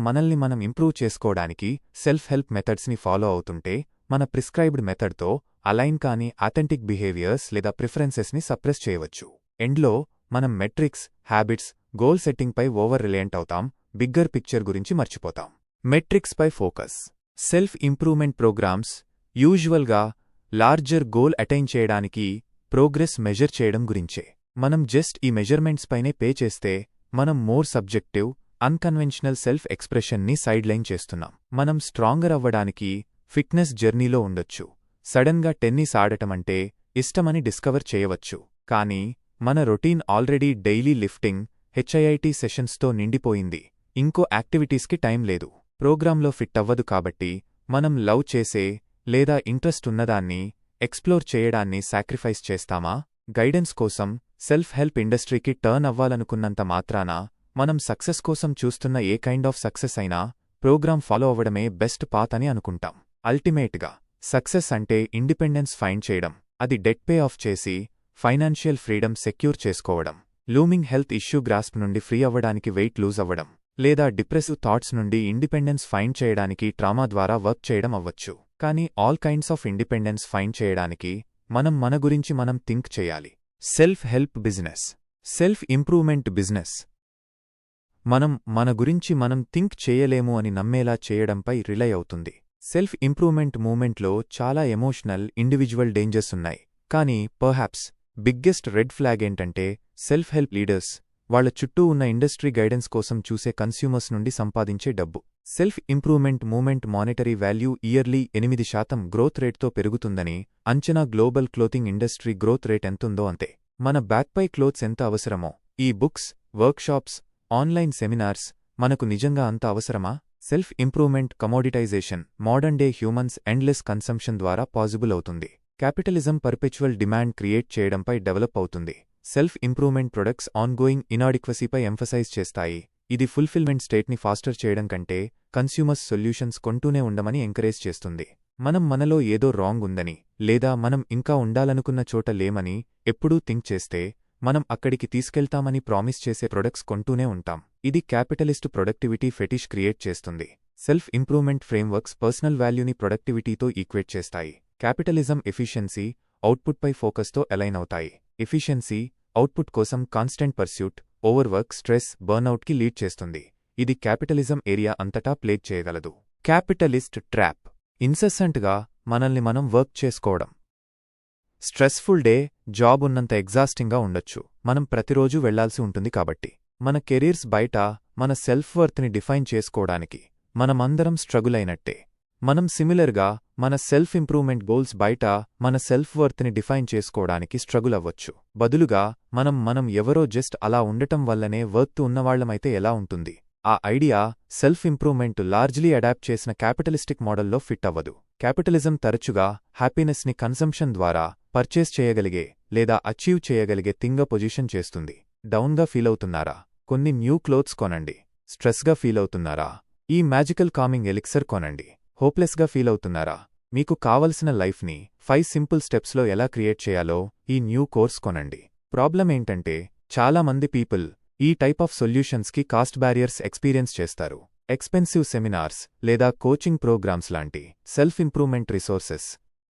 మనల్ని మనం ఇంప్రూవ్ చేసుకోవడానికి సెల్ఫ్ హెల్ప్ మెథడ్స్ని ఫాలో అవుతుంటే మన ప్రిస్క్రైబ్డ్ మెథడ్తో అలైన్ కాని అథెంటిక్ బిహేవియర్స్ లేదా ప్రిఫరెన్సెస్ని సప్రెస్ చేయవచ్చు. ఎండ్లో మనం మెట్రిక్స్, హ్యాబిట్స్, గోల్ సెట్టింగ్పై ఓవర్ రిలయంట్ అవుతాం, బిగ్గర్ పిక్చర్ గురించి మర్చిపోతాం. మెట్రిక్స్పై ఫోకస్. సెల్ఫ్ ఇంప్రూవ్మెంట్ ప్రోగ్రామ్స్ యూజువల్గా లార్జర్ గోల్ అటైన్ చేయడానికి ప్రోగ్రెస్ మెజర్ చేయడం గురించే. మనం జస్ట్ ఈ మెజర్మెంట్స్ పైనే పే చేస్తే మనం మోర్ సబ్జెక్టివ్, అన్కన్వెన్షనల్ సెల్ఫ్ ఎక్స్ప్రెషన్ని సైడ్లైన్ చేస్తున్నాం. మనం స్ట్రాంగర్ అవ్వడానికి ఫిట్నెస్ జర్నీలో ఉండొచ్చు, సడన్గా టెన్నిస్ ఆడటమంటే ఇష్టమని డిస్కవర్ చేయవచ్చు. కానీ మన routine already daily lifting, HIIT సెషన్స్తో నిండిపోయింది, ఇంకో యాక్టివిటీస్కి టైం లేదు. ప్రోగ్రాంలో ఫిట్ అవ్వదు కాబట్టి మనం లవ్ చేసే లేదా ఇంట్రెస్ట్ ఉన్నదాన్ని ఎక్స్ప్లోర్ చేయడాన్ని సాక్రిఫైస్ చేస్తామా? గైడెన్స్ కోసం సెల్ఫ్ హెల్ప్ ఇండస్ట్రీకి టర్న్ అవ్వాలనుకున్నంత మాత్రాన మనం సక్సెస్ కోసం చూస్తున్న ఏ కైండ్ ఆఫ్ సక్సెస్ అయినా ప్రోగ్రామ్ ఫాలో అవ్వడమే బెస్ట్ పాత్ అని అనుకుంటాం. అల్టిమేట్గా సక్సెస్ అంటే ఇండిపెండెన్స్ ఫైండ్ చేయడం, అది డెట్ పే ఆఫ్ చేసి ఫైనాన్షియల్ ఫ్రీడమ్ సెక్యూర్ చేసుకోవడం, లూమింగ్ హెల్త్ ఇష్యూ గ్రాస్ప్ నుండి ఫ్రీ అవ్వడానికి వెయిట్ లూజ్ అవ్వడం, లేదా డిప్రెసివ్ థాట్స్ నుండి ఇండిపెండెన్స్ ఫైండ్ చేయడానికి ట్రామా ద్వారా వర్క్ చేయడం అవ్వచ్చు. కానీ all kinds of independence find చేయడానికి మన గురించి మనం థింక్ చేయాలి. Self help business, self improvement business మన గురించి మనం థింక్ చేయలేము అని నమ్మేలా చేయడంపై రిలై అవుతుంది. సెల్ఫ్ ఇంప్రూవ్మెంట్ మూమెంట్లో చాలా ఎమోషనల్, ఇండివిజువల్ డేంజర్స్ ఉన్నాయి. కానీ పర్హాప్స్ బిగ్గెస్ట్ రెడ్ ఫ్లాగ్ ఏంటంటే సెల్ఫ్ హెల్ప్ లీడర్స్ వాళ్ల చుట్టూ ఉన్న ఇండస్ట్రీ గైడెన్స్ కోసం చూసే కన్స్యూమర్స్ నుండి సంపాదించే డబ్బు. Self improvement movement monetary value yearly 8% growth రేట్తో పెరుగుతుందని అంచనా. Global clothing industry growth rate ఎంతుందో అంతే మన బ్యాక్పై క్లోత్స్ ఎంత అవసరమో ఈ బుక్స్, వర్క్షాప్స్, ఆన్లైన్ సెమినార్స్ మనకు నిజంగా అంత అవసరమా? Self improvement commoditisation modern day humans endless consumption ద్వారా పాజిబుల్ అవుతుంది. క్యాపిటలిజం పర్పెచువల్ డిమాండ్ క్రియేట్ చేయడంపై డెవలప్ అవుతుంది. సెల్ఫ్ ఇంప్రూవ్మెంట్ ప్రొడక్ట్స్ ఆన్గోయింగ్ ఇనాడిక్వసీపై ఎంఫసైజ్ చేస్తాయి. ఇది ఫుల్ఫిల్మెంట్ స్టేట్ని ఫాస్టర్ చేయడం కంటే కన్స్యూమర్స్ సొల్యూషన్స్ కొంటూనే ఉండమని ఎంకరేజ్ చేస్తుంది. మనలో ఏదో రాంగ్ ఉందని లేదా మనం ఇంకా ఉండాలనుకున్న చోట లేమని ఎప్పుడూ థింక్ చేస్తే మనం అక్కడికి తీసుకెళ్తామని ప్రామిస్ చేసే ప్రొడక్ట్స్ కొంటూనే ఉంటాం. ఇది క్యాపిటలిస్ట్ ప్రొడక్టివిటీ ఫెటిష్ క్రియేట్ చేస్తుంది. సెల్ఫ్ ఇంప్రూవ్మెంట్ ఫ్రేమ్వర్క్స్ పర్సనల్ వాల్యూని ప్రొడక్టివిటీతో ఈక్వేట్ చేస్తాయి. క్యాపిటలిజం ఎఫిషియన్సీ, అవుట్పుట్పై ఫోకస్తో అలైన్ అవుతాయి. ఎఫిషియన్సీ, అవుట్పుట్ కోసం కాన్స్టెంట్ పర్స్యూట్, ఓవర్వర్క్, స్ట్రెస్, బర్న్అవుట్కి లీడ్ చేస్తుంది. ఇది క్యాపిటలిజం ఏరియా అంతటా ప్లేగ్ చేయగలదు. క్యాపిటలిస్ట్ ట్రాప్ ఇన్సెసెంట్గా మనల్ని మనం వర్క్ చేసుకోవడం. స్ట్రెస్ఫుల్ డే, జాబ్ ఉన్నంత ఎగ్జాస్టింగ్గా ఉండొచ్చు. మనం ప్రతిరోజూ వెళ్లాల్సి ఉంటుంది కాబట్టి మన కెరీర్స్ బయట మన సెల్ఫ్ వర్త్ని డిఫైన్ చేసుకోవడానికి మనమందరం స్ట్రగుల్ అయినట్టే. మనం సిమిలర్గా మన సెల్ఫ్ ఇంప్రూవ్మెంట్ గోల్స్ బయట మన సెల్ఫ్ వర్త్ని డిఫైన్ చేసుకోవడానికి స్ట్రగుల్ అవ్వచ్చు. బదులుగా మనం ఎవరో జస్ట్ అలా ఉండటం వల్లనే వర్త్ ఉన్నవాళ్లమైతే ఎలా ఉంటుంది? ఆ idea self improvement largely adapt చేసిన క్యాపిటలిస్టిక్ మోడల్లో ఫిట్ అవ్వదు. క్యాపిటలిజం తరచుగా హ్యాపీనెస్ని కన్సంప్షన్ ద్వారా పర్చేస్ చేయగలిగే లేదా అచీవ్ చేయగలిగే థింగ్గా పొజిషన్ చేస్తుంది. డౌన్గా ఫీలవుతున్నారా? కొన్ని న్యూ క్లోత్స్ కొనండి. స్ట్రెస్గా ఫీలవుతున్నారా? ఈ మ్యాజికల్ కామింగ్ ఎలిక్సర్ కొనండి. హోప్లెస్గా ఫీలవుతున్నారా? మీకు కావలసిన లైఫ్ని 5 సింపుల్ స్టెప్స్లో ఎలా క్రియేట్ చేయాలో ఈ న్యూ కోర్స్ కొనండి. ప్రాబ్లం ఏంటంటే చాలామంది పీపుల్ ఈ టైప్ ఆఫ్ సొల్యూషన్స్కి కాస్ట్ బ్యారియర్స్ ఎక్స్పీరియన్స్ చేస్తారు. ఎక్స్పెన్సివ్ సెమినార్స్ లేదా కోచింగ్ ప్రోగ్రామ్స్ లాంటి సెల్ఫ్ ఇంప్రూవ్మెంట్ రిసోర్సెస్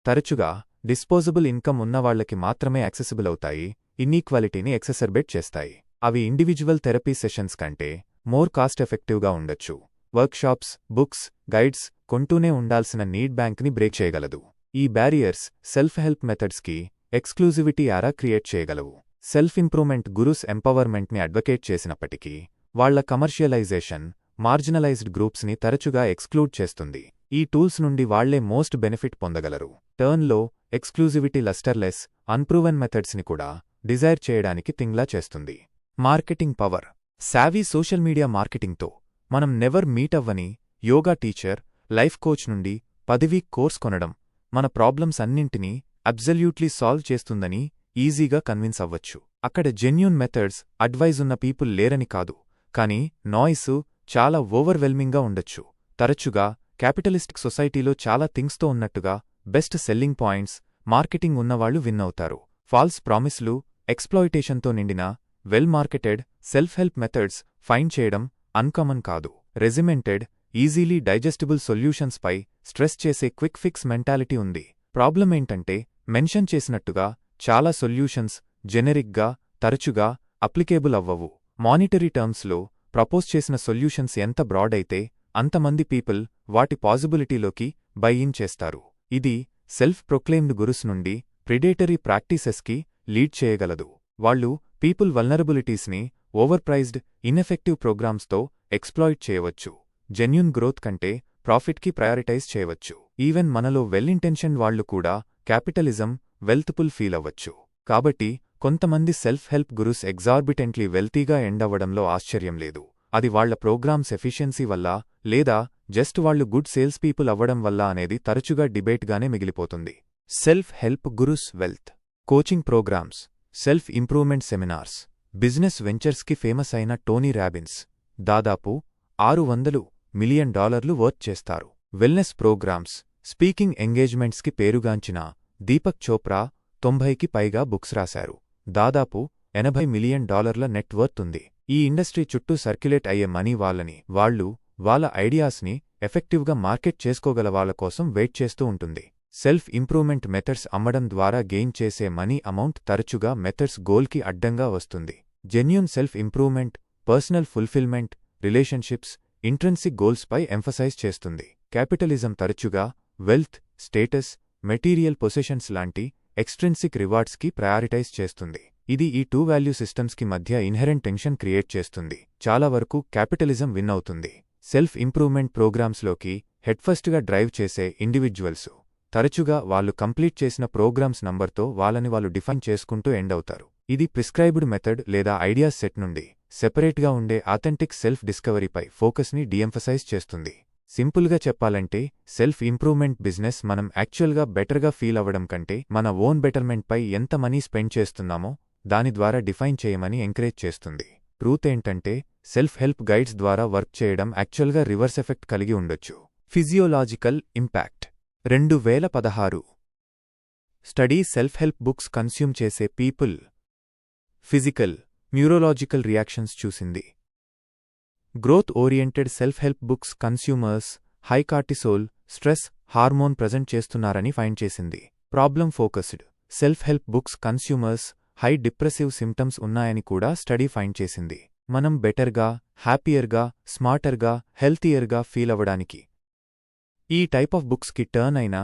తరచుగా డిస్పోజబుల్ ఇన్కమ్ ఉన్నవాళ్లకి మాత్రమే యాక్సెసిబుల్ అవుతాయి. ఇన్ఈక్వాలిటీని ఎక్సెసర్బేట్ చేస్తాయి. అవి ఇండివిజువల్ థెరపీ సెషన్స్ కంటే మోర్ కాస్ట్ ఎఫెక్టివ్గా ఉండొచ్చు. వర్క్షాప్స్, బుక్స్, గైడ్స్ కొంటూనే ఉండాల్సిన నీడ్ బ్యాంక్ని బ్రేక్ చేయగలదు. ఈ బ్యారియర్స్ సెల్ఫ్ హెల్ప్ మెథడ్స్కి ఎక్స్క్లూజివిటీ ఆరా క్రియేట్ చేయగలవు. సెల్ఫ్ ఇంప్రూవ్మెంట్ గురూస్ ఎంపవర్మెంట్ని అడ్వకేట్ చేసినప్పటికీ వాళ్ల కమర్షియలైజేషన్ మార్జినలైజ్డ్ గ్రూప్స్ని తరచుగా ఎక్స్క్లూడ్ చేస్తుంది. ఈ టూల్స్ నుండి వాళ్లే మోస్ట్ బెనిఫిట్ పొందగలరు. టర్న్లో ఎక్స్క్లూజివిటీ లస్టర్లెస్, అన్ప్రూవెన్ మెథడ్స్ని కూడా డిజైర్ చేయడానికి థింగ్లా చేస్తుంది. Marketing power. Savvy social media మార్కెటింగ్తో మనం నెవర్ మీట్ అవ్వని యోగా టీచర్, లైఫ్ కోచ్ నుండి 10 వీక్ కోర్స్ కొనడం మన ప్రాబ్లమ్స్ అన్నింటినీ అబ్జల్యూట్లీ సాల్వ్ చేస్తుందని ఈజీగా కన్విన్స్ అవ్వచ్చు. అక్కడ జెన్యూన్ మెథడ్స్, అడ్వైజ్ ఉన్న పీపుల్ లేరని కాదు, కానీ నాయిస్ చాలా ఓవర్వెల్మింగ్గా ఉండొచ్చు. తరచుగా క్యాపిటలిస్టిక్ సొసైటీలో చాలా థింగ్స్తో ఉన్నట్టుగా బెస్ట్ సెల్లింగ్ పాయింట్స్, మార్కెటింగ్ ఉన్నవాళ్లు విన్ అవుతారు. ఫాల్స్ ప్రామిస్లు, ఎక్స్‌ప్లాయిటేషన్తో నిండిన well marketed self help methods find చేయడం అన్కామన్ కాదు. రెజిమెంటెడ్, ఈజీలీ డైజెస్టిబుల్ సొల్యూషన్స్పై స్ట్రెస్ చేసే క్విక్ ఫిక్స్ మెంటాలిటీ ఉంది. ప్రాబ్లం ఏంటంటే మెన్షన్ చేసినట్టుగా చాలా సొల్యూషన్స్ జెనెరిక్గా, తరచుగా అప్లికేబుల్ అవ్వవు. మానిటరీ టర్మ్స్లో ప్రపోజ్ చేసిన సొల్యూషన్స్ ఎంత బ్రాడ్ అయితే అంతమంది పీపుల్ వాటి పాజిబిలిటీలోకి బై ఇన్ చేస్తారు. ఇది సెల్ఫ్ ప్రొక్లెయిమ్డ్ గురుస్ నుండి ప్రిడేటరీ ప్రాక్టీసెస్కి లీడ్ చేయగలదు. వాళ్ళు పీపుల్ వల్నరబిలిటీస్ని ఓవర్ప్రైజ్డ్, ఇన్ఎఫెక్టివ్ ప్రోగ్రామ్స్తో ఎక్స్‌ప్లాయిట్ చేయవచ్చు. జెన్యూన్ గ్రోత్ కంటే ప్రాఫిట్కి ప్రయారిటైజ్ చేయవచ్చు. ఈవెన్ మనలో వెల్ ఇంటెన్షన్డ్ వాళ్లు కూడా క్యాపిటలిజం వెల్త్ఫుల్ ఫీల్ అవ్వచ్చు. కాబట్టి కొంతమంది సెల్ఫ్ హెల్ప్ గురుస్ ఎగ్జార్బిటెంట్లీ వెల్తీగా ఎండ్ అవ్వడంలో ఆశ్చర్యం లేదు. అది వాళ్ల ప్రోగ్రామ్స్ ఎఫిషియన్సీ వల్ల లేదా జస్ట్ వాళ్లు గుడ్ సేల్స్ పీపుల్ అవ్వడం వల్ల అనేది తరచుగా డిబేట్గానే మిగిలిపోతుంది. Self help gurus wealth coaching programmes, self improvement seminars, business వెంచర్స్కి ఫేమస్ అయిన టోనీ రాబిన్స్ దాదాపు $600 మిలియన్ వర్త్ చేస్తారు. వెల్నెస్ ప్రోగ్రామ్స్, స్పీకింగ్ ఎంగేజ్మెంట్స్కి పేరుగాంచిన దీపక్ చోప్రా 90కి పైగా బుక్స్ రాశారు. దాదాపు $80 మిలియన్ నెట్ వర్త్ ఉంది. ఈ ఇండస్ట్రీ చుట్టూ సర్క్యులేట్ అయ్యే మనీ వాళ్ళు వాళ్ళ ఐడియాస్ని ఎఫెక్టివ్గా మార్కెట్ చేసుకోగల వాళ్ల కోసం వెయిట్ చేస్తూ ఉంటుంది. సెల్ఫ్ ఇంప్రూవ్మెంట్ మెథడ్స్ అమ్మడం ద్వారా గెయిన్ చేసే మనీ అమౌంట్ తరచుగా మెథడ్స్ గోల్కి అడ్డంగా వస్తుంది. Genuine self improvement, personal fulfilment, relationships, intrinsic గోల్స్పై ఎంఫసైజ్ చేస్తుంది. క్యాపిటలిజం తరచుగా వెల్త్, స్టేటస్, మెటీరియల్ పొసెషన్స్ లాంటి ఎక్స్ట్రిన్సిక్ రివార్డ్స్కి ప్రయారిటైజ్ చేస్తుంది. ఇది ఈ టూ వాల్యూ సిస్టమ్స్కి మధ్య ఇన్హెరెంట్ టెన్షన్ క్రియేట్ చేస్తుంది. చాలా వరకు క్యాపిటలిజం విన్ అవుతుంది. సెల్ఫ్ ఇంప్రూవ్మెంట్ ప్రోగ్రామ్స్లోకి హెడ్ఫస్ట్గా డ్రైవ్ చేసే ఇండివిడ్యువల్స్ తరచుగా వాళ్ళు కంప్లీట్ చేసిన ప్రోగ్రామ్స్ నంబర్తో వాళ్ళని వాళ్ళు డిఫైన్ చేసుకుంటూ ఎండ్ అవుతారు. ఇది ప్రిస్క్రైబ్డ్ మెథడ్ లేదా ఐడియాస్ సెట్ నుండి సెపరేట్గా ఉండే ఆథెంటిక్ సెల్ఫ్ డిస్కవరీపై ఫోకస్ని డీఎంఫసైజ్ చేస్తుంది. సింపుల్గా చెప్పాలంటే సెల్ఫ్ ఇంప్రూవ్మెంట్ బిజినెస్ మనం యాక్చువల్గా బెటర్గా ఫీల్ అవ్వడం కంటే మన ఓన్ బెటర్మెంట్పై ఎంత మనీ స్పెండ్ చేస్తున్నామో దాని ద్వారా డిఫైన్ చేయమని ఎంకరేజ్ చేస్తుంది. ట్రూత్ ఏంటంటే సెల్ఫ్ హెల్ప్ గైడ్స్ ద్వారా వర్క్ చేయడం యాక్చువల్గా రివర్స్ ఎఫెక్ట్ కలిగి ఉండొచ్చు. Physiological impact 2016 study self help books consume చేసే పీపుల్ ఫిజికల్, న్యూరోలాజికల్ రియాక్షన్స్ చూసింది. Growth oriented self help books consumers high cortisol, stress hormone present చేస్తున్నారని ఫైండ్ చేసింది. Problem focused self help books consumers high depressive symptoms ఉన్నాయని కూడా study find చేసింది. మనం బెటర్గా, హ్యాపీయర్గా, స్మార్టర్గా, హెల్తీయర్గా feel అవ్వడానికి ఈ టైప్ ఆఫ్ బుక్స్కి టర్న్ అయినా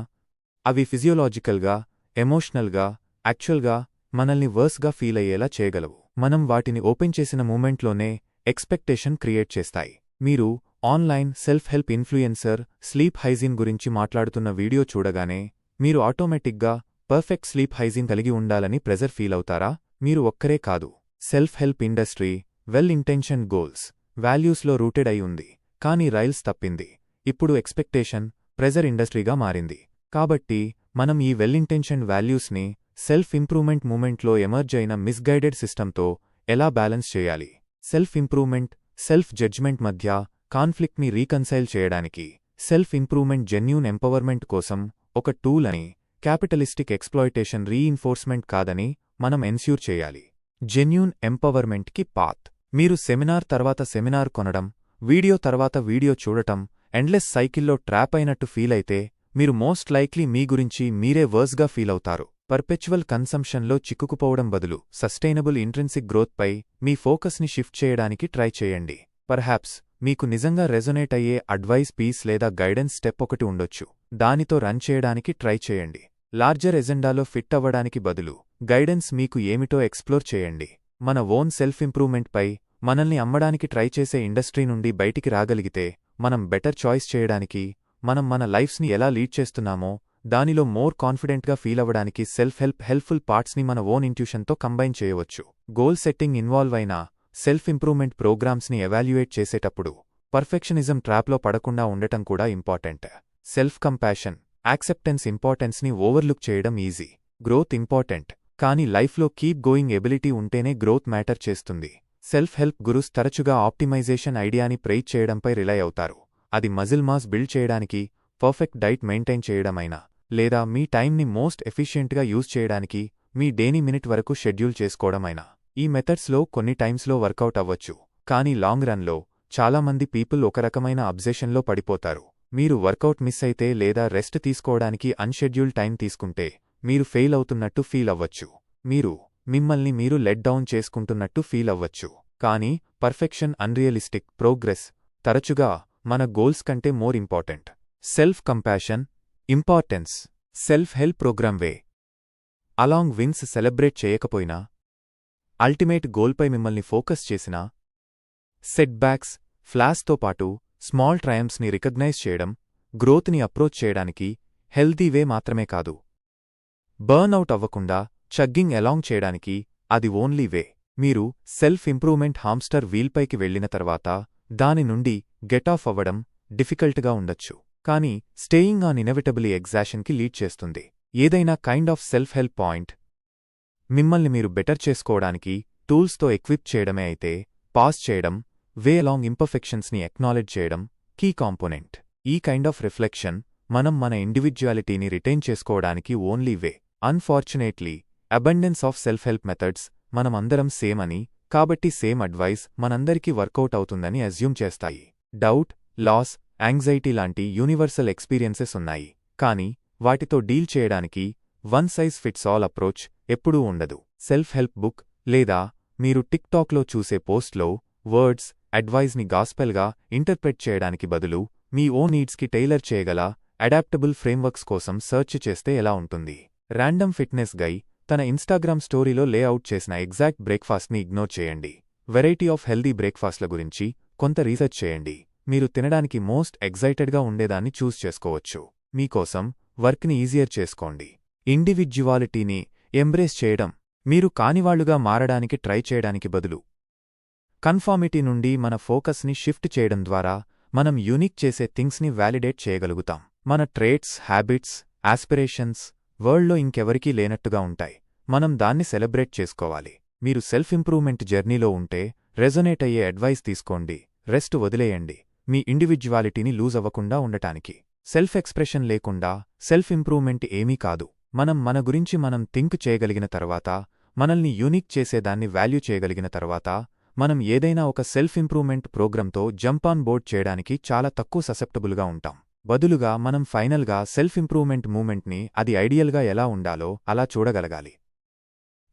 అవి ఫిజియోలాజికల్గా, ఎమోషనల్గా, యాక్చువల్గా మనల్ని వర్స్గా ఫీల్ అయ్యేలా చేయగలవు. మనం వాటిని ఓపెన్ చేసిన మూమెంట్లోనే ఎక్స్పెక్టేషన్ క్రియేట్ చేస్తాయి. మీరు online self help influencer sleep hygiene గురించి మాట్లాడుతున్న వీడియో చూడగానే మీరు ఆటోమేటిక్గా పర్ఫెక్ట్ స్లీప్ హైజీన్ కలిగి ఉండాలని ప్రెజర్ ఫీల్ అవుతారా? మీరు ఒక్కరే కాదు. Self help industry well intention goals, వాల్యూస్లో రూటెడ్ అయి ఉంది. కానీ రైల్స్ తప్పింది. ఇప్పుడు ఎక్స్పెక్టేషన్, ప్రెజర్ ఇండస్ట్రీగా మారింది. కాబట్టి మనం ఈ వెల్ ఇంటెన్షన్ వాల్యూస్ని సెల్ఫ్ ఇంప్రూవ్మెంట్ మూమెంట్లో ఎమర్జ్ అయిన మిస్గైడెడ్ సిస్టమ్తో ఎలా బ్యాలెన్స్ చేయాలి? సెల్ఫ్ ఇంప్రూవ్మెంట్, సెల్ఫ్ జడ్జ్మెంట్ మధ్య కాన్ఫ్లిక్ట్ని రీకన్సైల్ చేయడానికి సెల్ఫ్ ఇంప్రూవ్మెంట్ జెన్యూన్ ఎంపవర్మెంట్ కోసం ఒక టూల్ అని, క్యాపిటలిస్టిక్ ఎక్స్‌ప్లాయిటేషన్ రీఇన్ఫోర్స్మెంట్ కాదని మనం ఎన్ష్యూర్ చేయాలి. జెన్యూన్ ఎంపవర్మెంట్కి పాత్. మీరు సెమినార్ తర్వాత సెమినార్ కొనడం, వీడియో తర్వాత వీడియో చూడటం ఎండ్లెస్ సైకిల్లో ట్రాప్ అయినట్టు ఫీల్ అయితే మీరు మోస్ట్ లైక్లీ మీ గురించి మీరే వర్స్గా ఫీల్ అవుతారు. పర్పెచువల్ కన్సంప్షన్లో చిక్కుకుపోవడం బదులు సస్టైనబుల్ ఇంట్రిన్సిక్ గ్రోత్పై మీ ఫోకస్ని షిఫ్ట్ చేయడానికి ట్రై చేయండి. పర్హాప్స్ మీకు నిజంగా రెజొనేట్ అయ్యే అడ్వైస్ పీస్ లేదా గైడెన్స్ స్టెప్ ఒకటి ఉండొచ్చు. దానితో రన్ చేయడానికి ట్రై చేయండి. లార్జర్ ఎజెండాలో ఫిట్ అవ్వడానికి బదులు గైడెన్స్ మీకు ఏమిటో ఎక్స్ప్లోర్ చేయండి. మన ఓన్ సెల్ఫ్ ఇంప్రూవ్మెంట్పై మనల్ని అమ్మడానికి ట్రై చేసే ఇండస్ట్రీ నుండి బయటికి రాగలిగితే మనం బెటర్ చాయిస్ చేయడానికి, మనం మన లైఫ్స్ని ఎలా లీడ్ చేస్తున్నామో దానిలో మోర్ కాన్ఫిడెంట్గా ఫీల్ అవ్వడానికి సెల్ఫ్ హెల్ప్ఫుల్ పార్ట్స్ని మన ఓన్ ఇంట్యూషన్తో కంబైన్ చేయవచ్చు. గోల్ సెట్టింగ్ ఇన్వాల్వ్ అయిన సెల్ఫ్ ఇంప్రూవ్మెంట్ ప్రోగ్రామ్స్ని ఎవాల్యుయేట్ చేసేటప్పుడు పర్ఫెక్షనిజం ట్రాప్లో పడకుండా ఉండటం కూడా ఇంపార్టెంట్. సెల్ఫ్ కంపాషన్, యాక్సెప్టెన్స్ ఇంపార్టెన్స్ని ఓవర్లుక్ చేయడం ఈజీ. గ్రోత్ ఇంపార్టెంట్, కానీ లైఫ్లో కీప్ గోయింగ్ ఎబిలిటీ ఉంటేనే గ్రోత్ మ్యాటర్ చేస్తుంది. సెల్ఫ్ హెల్ప్ గురుస్ తరచుగా ఆప్టిమైజేషన్ ఐడియాని ప్రైజ్ చేయడంపై రిలై అవుతారు. అది మజిల్ మాస్ బిల్డ్ చేయడానికి, పర్ఫెక్ట్ డైట్ మెయింటైన్ చేయడమైనా, లేదా మీ టైంని మోస్ట్ ఎఫిషియెంట్గా యూజ్ చేయడానికి మీ డేని మినిట్ వరకు షెడ్యూల్ చేసుకోవడమైనా. ఈ మెథడ్స్లో కొన్ని టైమ్స్లో వర్కౌట్ అవ్వచ్చు, కానీ లాంగ్ రన్లో చాలామంది పీపుల్ ఒక రకమైన అబ్జెషన్లో పడిపోతారు. మీరు వర్కౌట్ మిస్ అయితే లేదా రెస్ట్ తీసుకోవడానికి అన్షెడ్యూల్ టైం తీసుకుంటే మీరు ఫెయిల్ అవుతున్నట్టు ఫీల్ అవ్వచ్చు. మీరు మిమ్మల్ని మీరు లెట్ డౌన్ చేసుకుంటున్నట్టు ఫీల్ అవ్వచ్చు. కానీ పర్ఫెక్షన్ అన్రియలిస్టిక్. ప్రోగ్రెస్ తరచుగా మన గోల్స్ కంటే more important. Self compassion importance. Self help programme way along wins celebrate చేయకపోయినా, అల్టిమేట్ గోల్పై మిమ్మల్ని ఫోకస్ చేసినా, సెట్ బ్యాక్స్, ఫ్లాస్తో పాటు స్మాల్ ట్రయంప్స్ని రికగ్నైజ్ చేయడం గ్రోత్ని అప్రోచ్ చేయడానికి హెల్తీ వే మాత్రమే కాదు. బర్న్అవుట్ అవ్వకుండా చగ్గింగ్ అలాంగ్ చేయడానికి అది ఓన్లీ వే. మీరు సెల్ఫ్ ఇంప్రూవ్మెంట్ హామ్స్టర్ వీల్పైకి వెళ్లిన తర్వాత దాని నుండి గెట్ ఆఫ్ అవ్వడం డిఫికల్ట్గా ఉండొచ్చు, కానీ స్టేయింగ్ ఆన్ ఇనెవిటబులీ ఎగ్జాషన్కి లీడ్ చేస్తుంది. ఏదైనా kind of self help point మిమ్మల్ని మీరు బెటర్ చేసుకోవడానికి టూల్స్తో ఎక్విప్ చేయడమే అయితే, పాస్ చేయడం, వే అలాంగ్ ఇంపర్ఫెక్షన్స్ని ఎక్నాలెడ్జ్ చేయడం కీ కాంపోనెంట్. ఈ కైండ్ ఆఫ్ రిఫ్లెక్షన్ మనం మన ఇండివిడ్యువాలిటీని రిటైన్ చేసుకోవడానికి only way. Unfortunately abundance of self help methods మనం అందరం సేమ్ అని, కాబట్టి సేమ్ అడ్వైస్ మనందరికీ వర్కౌట్ అవుతుందని అజ్యూమ్ చేస్తాయి. డౌట్, లాస్, యాంగ్జైటీ లాంటి యూనివర్సల్ ఎక్స్పీరియన్సెస్ ఉన్నాయి, కానీ వాటితో డీల్ చేయడానికి one size fits all approach ఎప్పుడూ ఉండదు. సెల్ఫ్ హెల్ప్ బుక్ లేదా మీరు టిక్టాక్లో చూసే పోస్ట్లో వర్డ్స్, అడ్వైజ్ని గాస్పెల్గా ఇంటర్ప్రెట్ చేయడానికి బదులు మీ ఓన్ నీడ్స్కి టైలర్ చేయగల అడాప్టబుల్ ఫ్రేమ్వర్క్స్ కోసం సెర్చ్ చేస్తే ఎలా ఉంటుంది? ర్యాండమ్ ఫిట్నెస్ గై తన ఇన్స్టాగ్రామ్ స్టోరీలో లేఅవుట్ చేసిన ఎగ్జాక్ట్ బ్రేక్ఫాస్ట్ని ఇగ్నోర్ చేయండి. వెరైటీ ఆఫ్ హెల్దీ బ్రేక్ఫాస్ట్ల గురించి కొంత రీసెర్చ్ చేయండి. మీరు తినడానికి మోస్ట్ ఎగ్జైటెడ్గా ఉండేదాన్ని చూస్ చేసుకోవచ్చు. మీకోసం వర్క్ని ఈజియర్ చేసుకోండి. ఇండివిడ్యువాలిటీని ఎంబ్రేస్ చేయడం. మీరు కానివాళ్లుగా మారడానికి ట్రై చేయడానికి బదులు కన్ఫార్మిటీ నుండి మన ఫోకస్ని షిఫ్ట్ చేయడం ద్వారా మనం యూనిక్ చేసే థింగ్స్ని వ్యాలిడేట్ చేయగలుగుతాం. మన ట్రేట్స్, హ్యాబిట్స్, ఆస్పిరేషన్స్ వరల్డ్లో ఇంకెవరికీ లేనట్టుగా ఉంటాయి. మనం దాన్ని సెలబ్రేట్ చేసుకోవాలి. మీరు సెల్ఫ్ ఇంప్రూవ్మెంట్ జర్నీలో ఉంటే రెజొనేట్ అయ్యే అడ్వైస్ తీసుకోండి, రెస్ట్ వదిలేయండి. మీ ఇండివిడ్యువాలిటీని లూజ్ అవ్వకుండా ఉండటానికి. సెల్ఫ్ ఎక్స్ప్రెషన్ లేకుండా సెల్ఫ్ ఇంప్రూవ్మెంట్ ఏమీ కాదు. మనం మన గురించి మనం థింక్ చేయగలిగిన తర్వాత, మనల్ని యూనిక్ చేసేదాన్ని వాల్యూ చేయగలిగిన తర్వాత, మనం ఏదైనా ఒక సెల్ఫ్ ఇంప్రూవ్మెంట్ ప్రోగ్రాంతో జంప్ ఆన్ బోర్డ్ చేయడానికి చాలా తక్కువ ససెప్టబుల్గా ఉంటాం. బదులుగా మనం ఫైనల్గా సెల్ఫ్ ఇంప్రూవ్మెంట్ మూమెంట్ని అది ఐడియల్గా ఎలా ఉండాలో అలా చూడగలగాలి.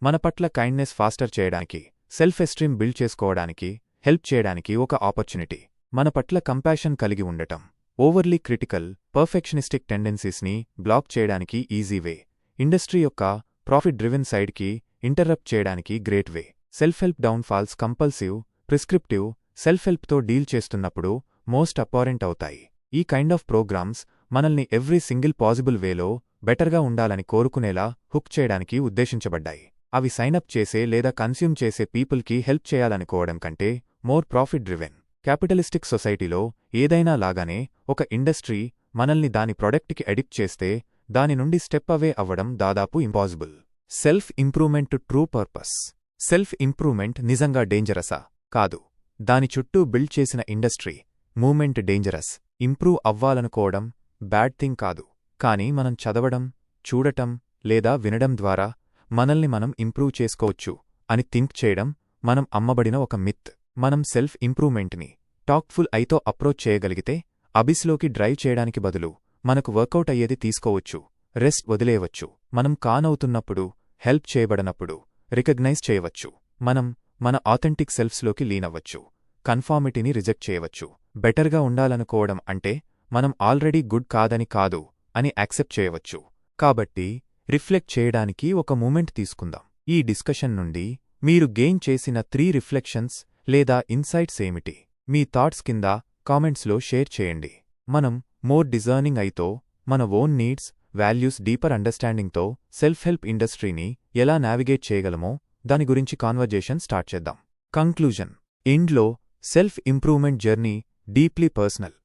మన పట్ల కైండ్నెస్ ఫాస్టర్ చేయడానికి, సెల్ఫ్ ఎస్టీమ్ బిల్డ్ చేసుకోవడానికి, హెల్ప్ చేయడానికి ఒక ఆపర్చునిటీ. మన పట్ల కంపాషన్ కలిగి ఉండటం, ఓవర్లీ క్రిటికల్, పర్ఫెక్షనిస్టిక్ టెండెన్సీస్ని బ్లాక్ చేయడానికి ఈజీ వే. ఇండస్ట్రీ యొక్క ప్రాఫిట్ డ్రివెన్ సైడ్కి ఇంటరప్ట్ చేయడానికి great way. Self help downfalls compulsive, prescriptive self హెల్ప్తో డీల్ చేస్తున్నప్పుడు మోస్ట్ అపారెంట్ అవుతాయి. ఈ కైండ్ ఆఫ్ ప్రోగ్రామ్స్ మనల్ని ఎవ్రీ సింగిల్ పాజిబుల్ వేలో బెటర్గా ఉండాలని కోరుకునేలా హుక్ చేయడానికి ఉద్దేశించబడ్డాయి. అవి సైనప్ చేసే లేదా కన్స్యూమ్ చేసే పీపుల్కి హెల్ప్ చేయాలనుకోవడం కంటే మోర్ ప్రాఫిట్ డ్రివెన్. క్యాపిటలిస్టిక్ సొసైటీలో ఏదైనా లాగానే ఒక ఇండస్ట్రీ మనల్ని దాని ప్రొడక్ట్కి అడిక్ట్ చేస్తే దాని నుండి స్టెప్ అవే అవ్వడం దాదాపు impossible. Self improvement true purpose. Self improvement నిజంగా డేంజరసా? కాదు. దాని చుట్టూ బిల్డ్ చేసిన ఇండస్ట్రీ, మూమెంట్ డేంజరస్. ఇంప్రూవ్ అవ్వాలనుకోవడం బ్యాడ్ థింగ్ కాదు, కానీ మనం చదవడం, చూడటం లేదా వినడం ద్వారా మనల్ని మనం ఇంప్రూవ్ చేసుకోవచ్చు అని థింక్ చేయడం మనం అమ్మబడిన ఒక మిత్. మనం సెల్ఫ్ ఇంప్రూవ్మెంట్ని టాక్ఫుల్ ఐతో అప్రోచ్ చేయగలిగితే అబిస్లోకి డ్రైవ్ చేయడానికి బదులు మనకు వర్కౌట్ అయ్యేది తీసుకోవచ్చు, రెస్ట్ వదిలేయవచ్చు. మనం కానవుతున్నప్పుడు, హెల్ప్ చేయబడనప్పుడు రికగ్నైజ్ చేయవచ్చు. మనం మన ఆథెంటిక్ సెల్ఫ్స్లోకి లీనవ్వచ్చు. కన్ఫార్మిటీని రిజెక్ట్ చేయవచ్చు. బెటర్గా ఉండాలనుకోవడం అంటే మనం ఆల్రెడీ గుడ్ కాదని కాదు అని యాక్సెప్ట్ చేయవచ్చు. కాబట్టి రిఫ్లెక్ట్ చేయడానికి ఒక మూమెంట్ తీసుకుందాం. ఈ డిస్కషన్ నుండి మీరు గెయిన్ చేసిన 3 రిఫ్లెక్షన్స్ లేదా ఇన్సైట్స్ ఏమిటి? మీ థాట్స్ కింద కామెంట్స్లో షేర్ చేయండి. మనం మోర్ డిజర్నింగ్ అయితో, మన ఓన్ నీడ్స్, వాల్యూస్ డీపర్ అండర్స్టాండింగ్తో సెల్ఫ్ హెల్ప్ ఇండస్ట్రీని ఎలా నావిగేట్ చేయగలమో దాని గురించి కాన్వర్జేషన్ స్టార్ట్ చేద్దాం. కంక్లూజన్. ఎండ్లో self improvement journey deeply personal.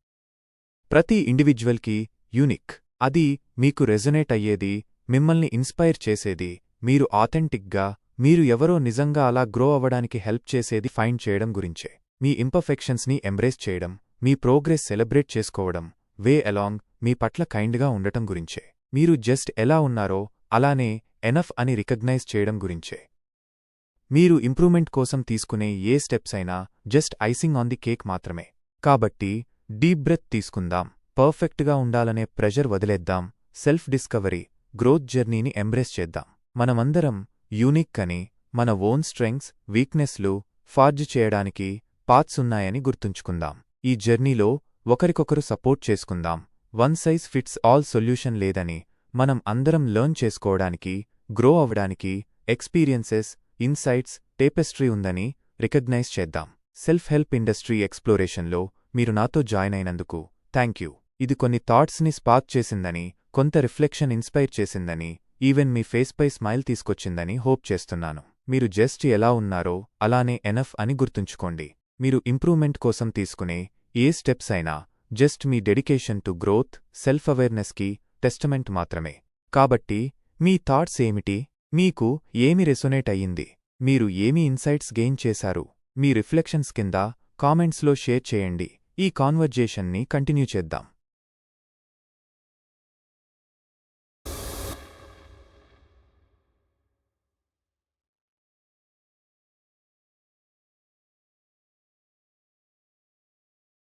ప్రతి ఇండివిడ్యువల్కి యూనిక్. అది మీకు రెజొనేట్ అయ్యేది, మిమ్మల్ని ఇన్స్పైర్ చేసేది, మీరు ఆథెంటిక్గా, మీరు ఎవరో నిజంగా అలా గ్రో అవ్వడానికి హెల్ప్ చేసేది ఫైండ్ చేయడం గురించే. మీ ఇంపర్ఫెక్షన్స్ని ఎంబ్రేస్ చేయడం, మీ ప్రోగ్రెస్ సెలబ్రేట్ చేసుకోవడం, వే అలాంగ్ మీ పట్ల కైండ్గా ఉండటం గురించే. మీరు జస్ట్ ఎలా ఉన్నారో అలానే ఎనఫ్ అని రికగ్నైజ్ చేయడం గురించే. మీరు ఇంప్రూవ్మెంట్ కోసం తీసుకునే ఏ స్టెప్స్ అయినా just icing on the cake మాత్రమే. కాబట్టి డీప్ బ్రెత్ తీసుకుందాం, పర్ఫెక్ట్గా ఉండాలనే ప్రెజర్ వదిలేద్దాం, సెల్ఫ్ డిస్కవరీ, గ్రోత్ జర్నీని ఎంబ్రేస్ చేద్దాం. మనమందరం యూనిక్ అని, మన ఓన్ స్ట్రెంగ్స్, వీక్నెస్లు ఫార్జ్ చేయడానికి పాత్స్ ఉన్నాయని గుర్తుంచుకుందాం. ఈ జర్నీలో ఒకరికొకరు సపోర్ట్ చేసుకుందాం. One size fits all solution లేదని, మనం అందరం లెర్న్ చేసుకోవడానికి, గ్రో అవ్వడానికి ఎక్స్పీరియన్సెస్, ఇన్సైట్స్, టేపెస్ట్రీ ఉందని రికగ్నైజ్ చేద్దాం. సెల్ఫ్ హెల్ప్ ఇండస్ట్రీ ఎక్స్ప్లోరేషన్లో మీరు నాతో జాయిన్ అయినందుకు థ్యాంక్యూ. ఇది కొన్ని థాట్స్ని స్పార్క్ చేసిందని, కొంత రిఫ్లెక్షన్ ఇన్స్పైర్ చేసిందని, ఈవెన్ మీ ఫేస్పై స్మైల్ తీసుకొచ్చిందని హోప్ చేస్తున్నాను. మీరు జస్ట్ ఎలా ఉన్నారో అలానే ఎనఫ్ అని గుర్తుంచుకోండి. మీరు ఇంప్రూవ్మెంట్ కోసం తీసుకునే ఏ స్టెప్స్ అయినా జస్ట్ మీ డెడికేషన్ టు గ్రోత్, సెల్ఫ్ అవేర్నెస్కి టెస్టమెంట్ మాత్రమే. కాబట్టి మీ థాట్స్ ఏమిటి? మీకు ఏమి రెసొనేట్ అయ్యింది? మీరు ఏమి ఇన్సైట్స్ గెయిన్ చేశారు? మీ రిఫ్లెక్షన్స్ కింద కామెంట్స్లో షేర్ చేయండి. ఈ కాన్వర్జేషన్ని కంటిన్యూ చేద్దాం.